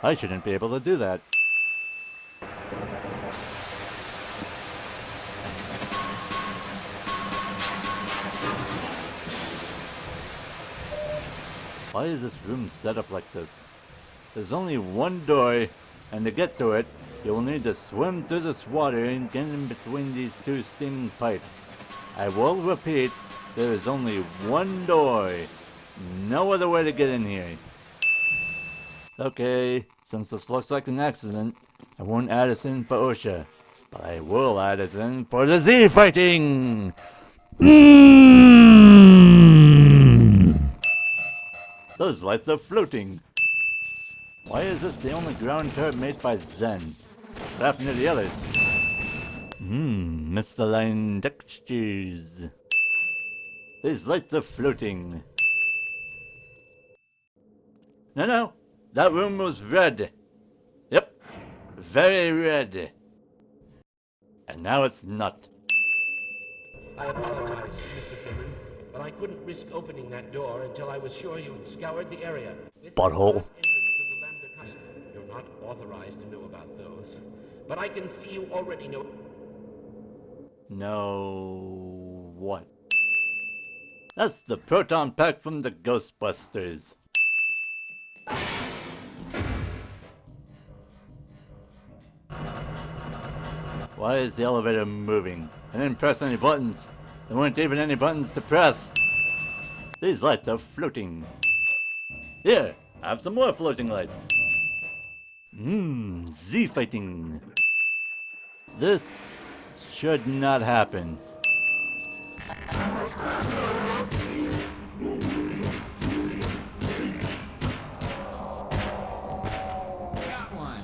I shouldn't be able to do that. Why is this room set up like this? There's only one door, and to get to it, you'll need to swim through this water and get in between these two steaming pipes. I will repeat, there is only one door. No other way to get in here. Okay, since this looks like an accident, I won't add us in for OSHA, but I will add us in for the Z fighting! Those lights are floating. Why is this the only ground turret made by Zen? What happened to the others? Misaligned textures. These lights are floating. No, that room was red. Yep, very red. And now it's not. I apologize, Mr. Freeman, but I couldn't risk opening that door until I was sure you had scoured the area. This is the Butthole. last entrance to the Lambda custom. You're not authorized to know about those, but I can see you already know. No. What? That's the proton pack from the Ghostbusters. Why is the elevator moving? I didn't press any buttons. There weren't even any buttons to press. These lights are floating. Here, have some more floating lights. Z fighting. This should not happen.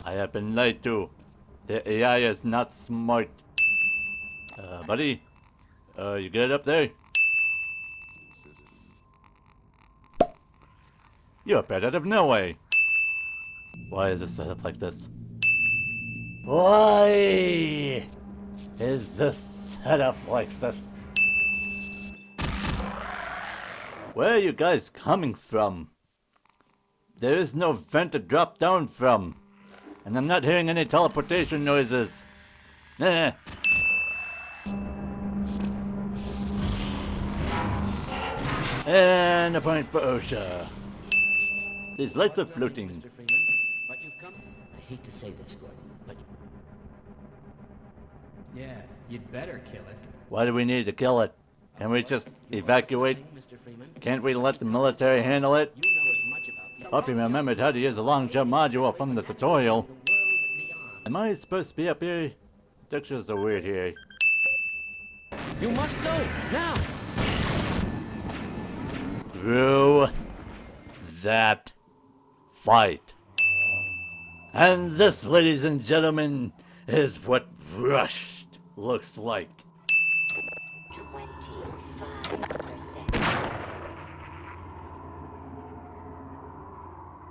I have been lied to. The AI is not smart. Buddy? You good up there? You appeared out of nowhere. Why is this set up like this? Why is this set up like this? Where are you guys coming from? There is no vent to drop down from. And I'm not hearing any teleportation noises. Nah. And a point for OSHA. These lights are floating. Mr. Freeman, but you've come. I hate to say this, Gordon, but Yeah, you'd better kill it. Why do we need to kill it? Can we just evacuate? Mr. Freeman, Can't we let the military handle it? you know as much about the Hope you remembered how to use the long jump module from the tutorial. world beyond. Am I supposed to be up here? Textures are weird here. You must go now. Through that fight. And this, ladies and gentlemen, is what rushed looks like. 25%.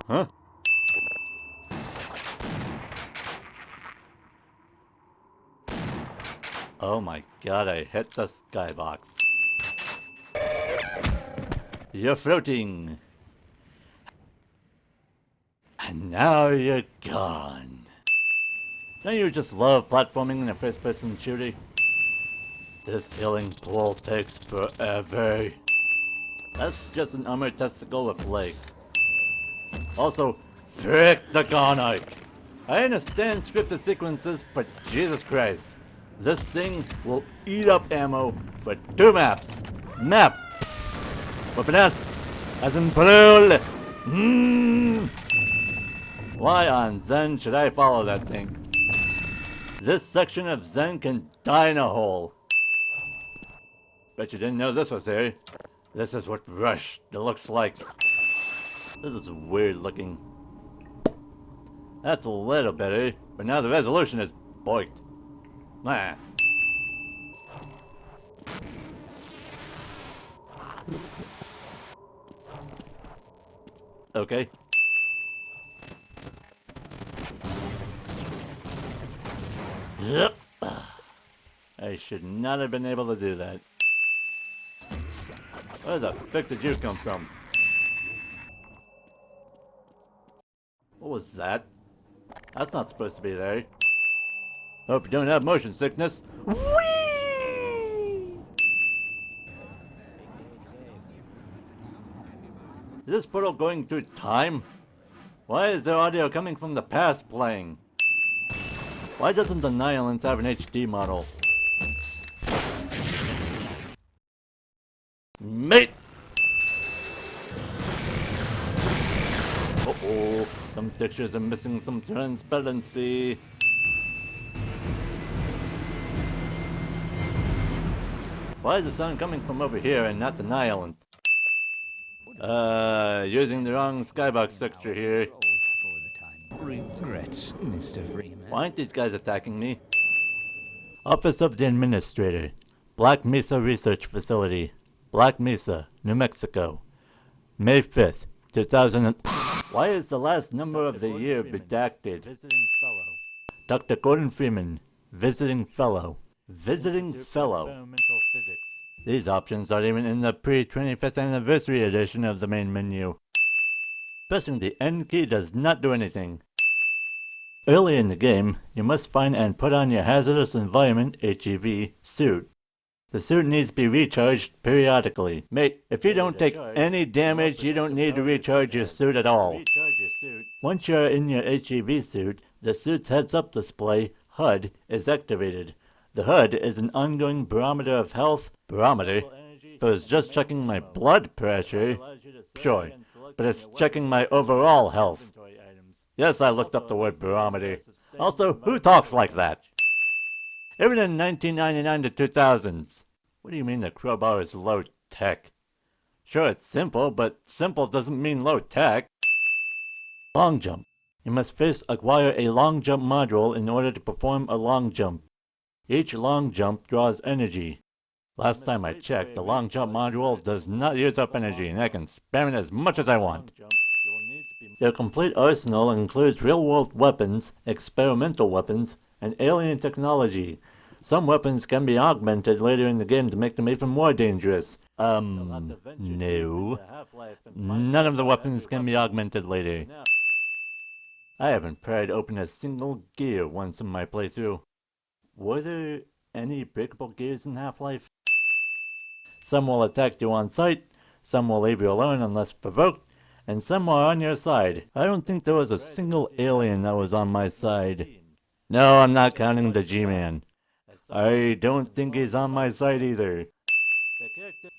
Huh? Oh my god, I hit the skybox. You're floating. And now you're gone. Don't you just love platforming in a first-person shooter? This healing pool takes forever. That's just an armored testicle with legs. Also, frick the Garnock! I understand scripted sequences, but Jesus Christ. This thing will eat up ammo for 2 maps. Maps! With an S, as in plural. Why on Zen should I follow that thing? This section of Zen can die in a hole. Bet you didn't know this was here. This is what Rush looks like. This is weird looking. That's a little better, but now the resolution is boiked. Nah. Okay. Yep. I should not have been able to do that. Where the frick did you come from? What was that? That's not supposed to be there. Hope you don't have motion sickness. Whee! Is this portal going through time? Why is there audio coming from the past playing? Why doesn't the Annihilants have an HD model? Mate! Uh-oh, some textures are missing some transparency. Why is the sound coming from over here and not the Nihilant? Using the wrong skybox structure here. Regrets, Mr. Freeman. Why aren't these guys attacking me? Office of the Administrator, Black Mesa Research Facility, Black Mesa, New Mexico, May 5th, 2000. Why is the last number of the year redacted? Visiting fellow. Dr. Gordon Freeman, Visiting Fellow. Visiting Fellow. Experimental Physics. These options aren't even in the pre-25th anniversary edition of the main menu. Pressing the N key does not do anything. Early in the game, you must find and put on your Hazardous Environment (HEV) suit. The suit needs to be recharged periodically. Mate, if you don't take any damage, you don't need to recharge your suit at all. Once you're in your HEV suit, the suit's heads-up display, HUD, is activated. The HUD is an ongoing barometer of health. Barometer? If it was just checking my blood pressure, sure, but it's checking my overall health. Yes, I looked up the word barometer. Also, who talks like that? Even in 1999 to 2000s. What do you mean the crowbar is low tech? Sure, it's simple, but simple doesn't mean low tech. Long jump. You must first acquire a long jump module in order to perform a long jump. Each long jump draws energy. Last time I checked, the long jump module does not use up energy, and I can spam it as much as I want. Your complete arsenal includes real-world weapons, experimental weapons, and alien technology. Some weapons can be augmented later in the game to make them even more dangerous. No. None of the weapons can be augmented later. I haven't pried open a single gear once in my playthrough. Were there any breakable gears in Half-Life? Some will attack you on sight, some will leave you alone unless provoked, and some are on your side. I don't think there was a single alien that was on my side. No, I'm not counting the G-Man. I don't think he's on my side either.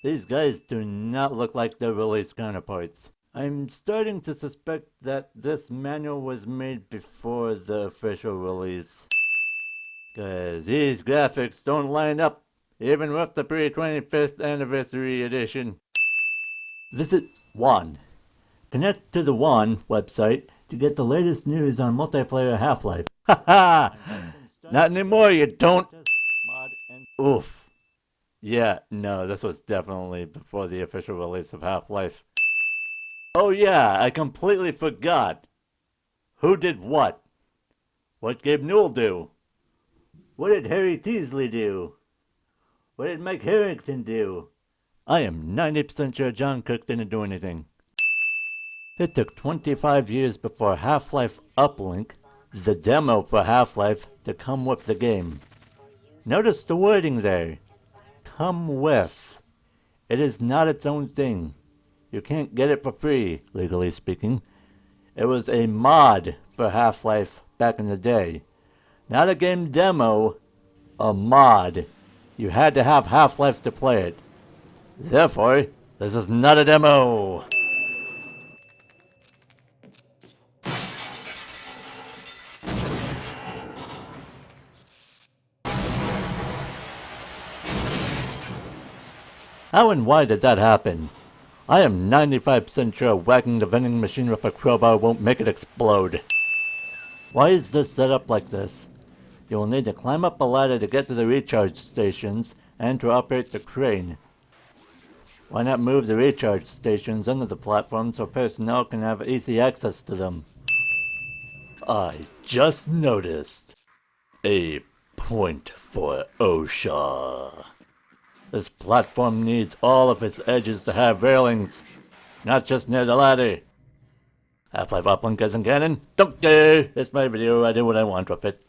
These guys do not look like their release counterparts. I'm starting to suspect that this manual was made before the official release. 'Cause these graphics don't line up, even with the pre-25th anniversary edition. Visit WAN. Connect to the WAN website to get the latest news on multiplayer Half-Life. Haha! Not anymore, you don't! Oof. Yeah, no, this was definitely before the official release of Half-Life. Oh yeah, I completely forgot. Who did what? What Gabe Newell do? What did Harry Teasley do? What did Mike Harrington do? I am 90% sure John Cook didn't do anything. It took 25 years before Half-Life Uplink, the demo for Half-Life, to come with the game. Notice the wording there. Come with. It is not its own thing. You can't get it for free, legally speaking. It was a mod for Half-Life back in the day. Not a game demo, a mod. You had to have Half-Life to play it. Therefore, this is not a demo. How and why did that happen? I am 95% sure whacking the vending machine with a crowbar won't make it explode. Why is this set up like this? You will need to climb up a ladder to get to the recharge stations and to operate the crane. Why not move the recharge stations under the platform so personnel can have easy access to them? I just noticed. A point for OSHA. This platform needs all of its edges to have railings, not just near the ladder. Half-Life Uplink isn't canon? Don't care! It's my video, I do what I want with it.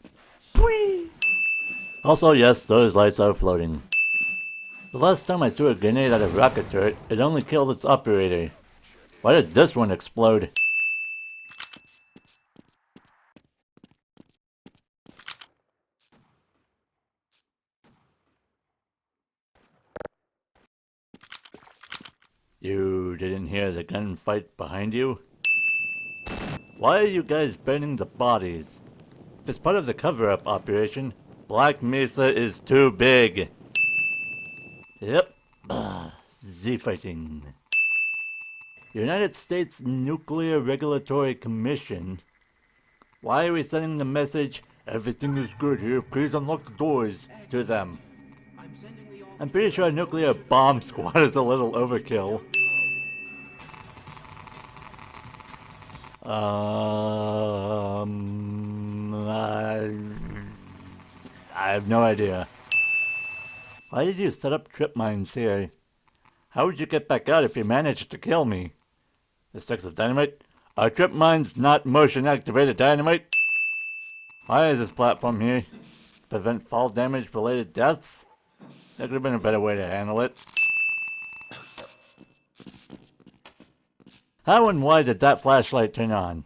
Whee! Also, yes, those lights are floating. The last time I threw a grenade at a rocket turret, it only killed its operator. Why did this one explode? You didn't hear the gunfight behind you? Why are you guys burning the bodies? If it's part of the cover-up operation, Black Mesa is too big. Yep. Z-fighting. United States Nuclear Regulatory Commission. Why are we sending the message, "Everything is good here, please unlock the doors," to them? I'm pretty sure a nuclear bomb squad is a little overkill. have no idea. Why did you set up trip mines here? How would you get back out if you managed to kill me? The sticks of dynamite? Are trip mines not motion-activated dynamite? Why is this platform here? Prevent fall damage-related deaths? That could have been a better way to handle it. How and why did that flashlight turn on?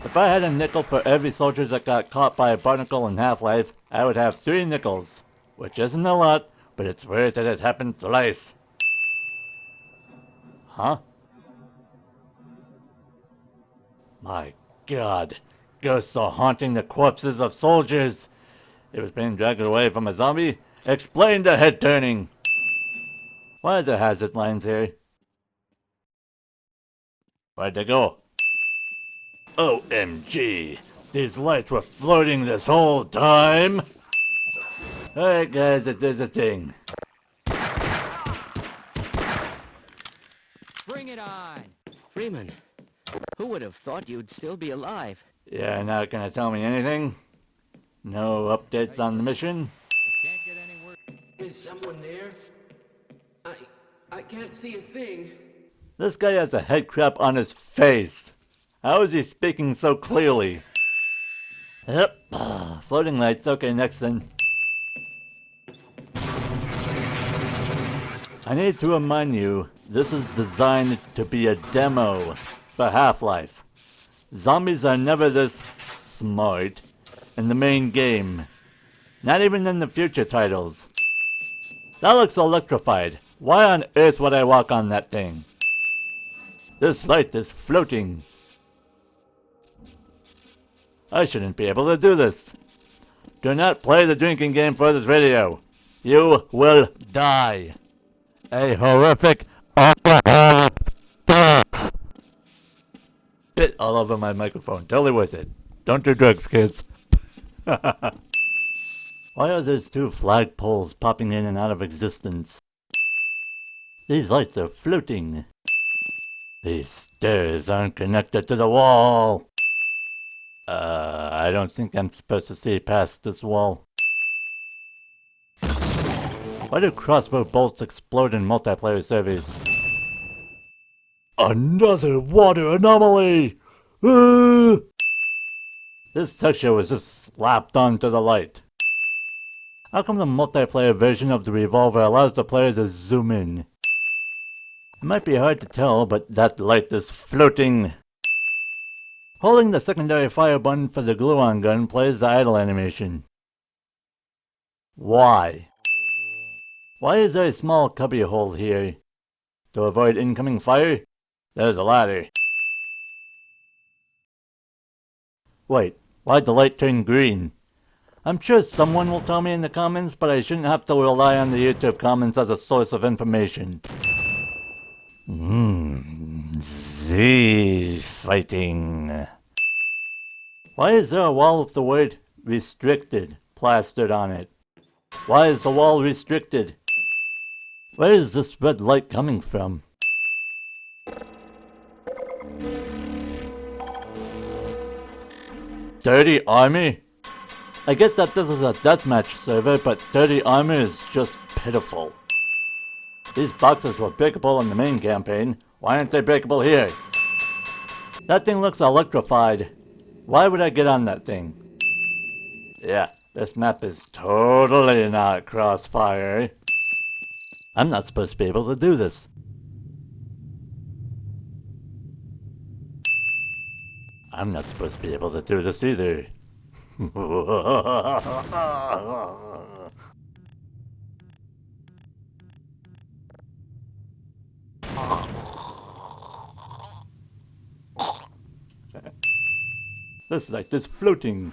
If I had a nickel for every soldier that got caught by a barnacle in Half-Life, I would have 3 nickels. Which isn't a lot, but it's weird that it happened thrice. Huh? My God. Ghosts are haunting the corpses of soldiers. It was being dragged away from a zombie. Explain the head turning. Why are there hazard lines here? Where'd they go? OMG! These lights were floating this whole time! Alright guys, it does a thing. Bring it on! Freeman, who would have thought you'd still be alive? You're not gonna tell me anything? No updates on the mission? Can't get any worse. Is someone there? I can't see a thing. This guy has a head crab on his face. How is he speaking so clearly? Yep. Floating lights. Okay, next then. I need to remind you, this is designed to be a demo for Half-Life. Zombies are never this smart in the main game. Not even in the future titles. That looks electrified. Why on earth would I walk on that thing? This light is floating. I shouldn't be able to do this. Do not play the drinking game for this video. You will die. A horrific death. Bit all over my microphone. Totally worth it. Don't do drugs, kids. Why are there 2 flagpoles popping in and out of existence? These lights are floating. These stairs aren't connected to the wall. I don't think I'm supposed to see past this wall. Why do crossbow bolts explode in multiplayer servers? Another water anomaly! This texture was just slapped onto the light. How come the multiplayer version of the revolver allows the player to zoom in? It might be hard to tell, but that light is floating. Holding the secondary fire button for the glue-on gun plays the idle animation. Why? Why is there a small cubby hole here? To avoid incoming fire? There's a ladder. Wait, why'd the light turn green? I'm sure someone will tell me in the comments, but I shouldn't have to rely on the YouTube comments as a source of information. Z fighting. Why is there a wall with the word restricted plastered on it? Why is the wall restricted? Where is this red light coming from? Dirty army? I get that this is a deathmatch server, but 30 armor is just pitiful. These boxes were breakable in the main campaign. Why aren't they breakable here? That thing looks electrified. Why would I get on that thing? Yeah, this map is totally not Crossfire. I'm not supposed to be able to do this. I'm not supposed to be able to do this either. This light is floating.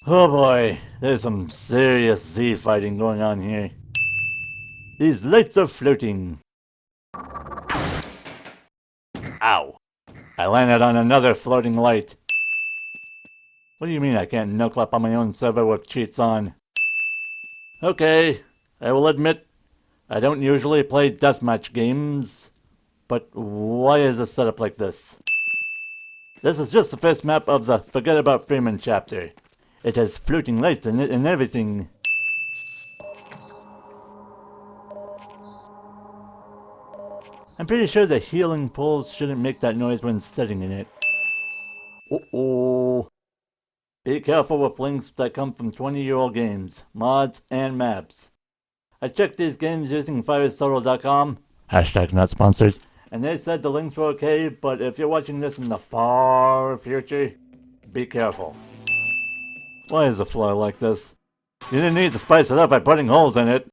Oh boy, there's some serious Z fighting going on here. These lights are floating. Ow. I landed on another floating light. What do you mean I can't knuckle up on my own server with cheats on? Okay, I will admit, I don't usually play deathmatch games, but why is it set up like this? This is just the first map of the Forget About Freeman chapter. It has floating lights in it and everything. I'm pretty sure the healing poles shouldn't make that noise when sitting in it. Uh-oh. Be careful with links that come from 20-year-old games, mods, and maps. I checked these games using firesolo.com. Hashtag not sponsored. And they said the links were okay, but if you're watching this in the far future, be careful. Why is the floor like this? You didn't need to spice it up by putting holes in it.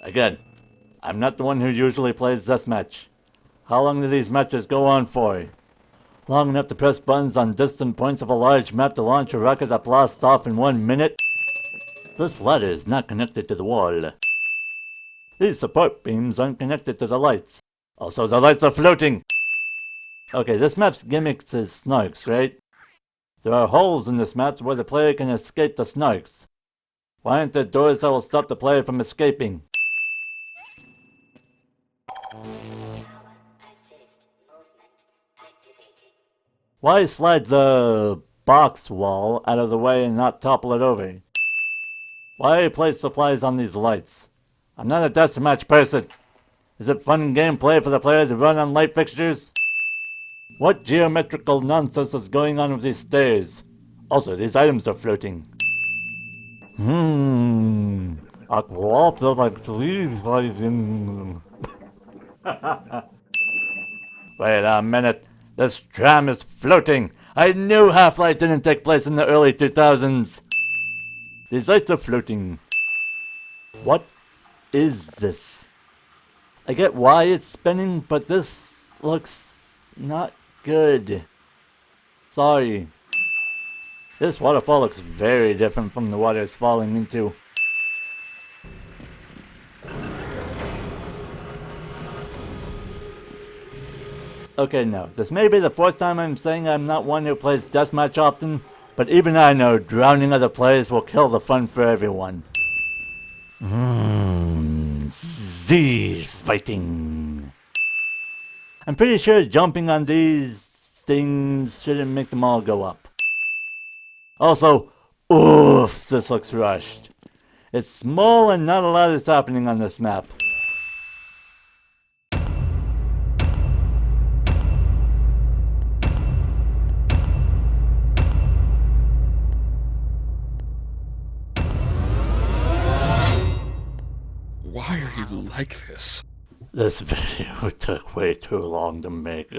Again, I'm not the one who usually plays deathmatch. How long do these matches go on for? Long enough to press buttons on distant points of a large map to launch a rocket that blasts off in 1 minute? This ladder is not connected to the wall. These support beams aren't connected to the lights. Also, the lights are floating! Okay, this map's gimmick is snarks, right? There are holes in this map where the player can escape the snarks. Why aren't there doors that will stop the player from escaping? Why slide the box wall out of the way and not topple it over? Why place supplies on these lights? I'm not a deathmatch person. Is it fun gameplay for the player to run on light fixtures? What geometrical nonsense is going on with these stairs? Also, these items are floating. Wait a minute. This tram is floating. I knew Half-Life didn't take place in the early 2000s. These lights are floating. What is this? I get why it's spinning, but this looks not good. Sorry. This waterfall looks very different from the water it's falling into. Okay, no. This may be the fourth time I'm saying I'm not one who plays deathmatch often, but even I know drowning other players will kill the fun for everyone. Z fighting. I'm pretty sure jumping on these things shouldn't make them all go up. Also, oof, this looks rushed. It's small and not a lot is happening on this map. Why are you like this? This video took way too long to make.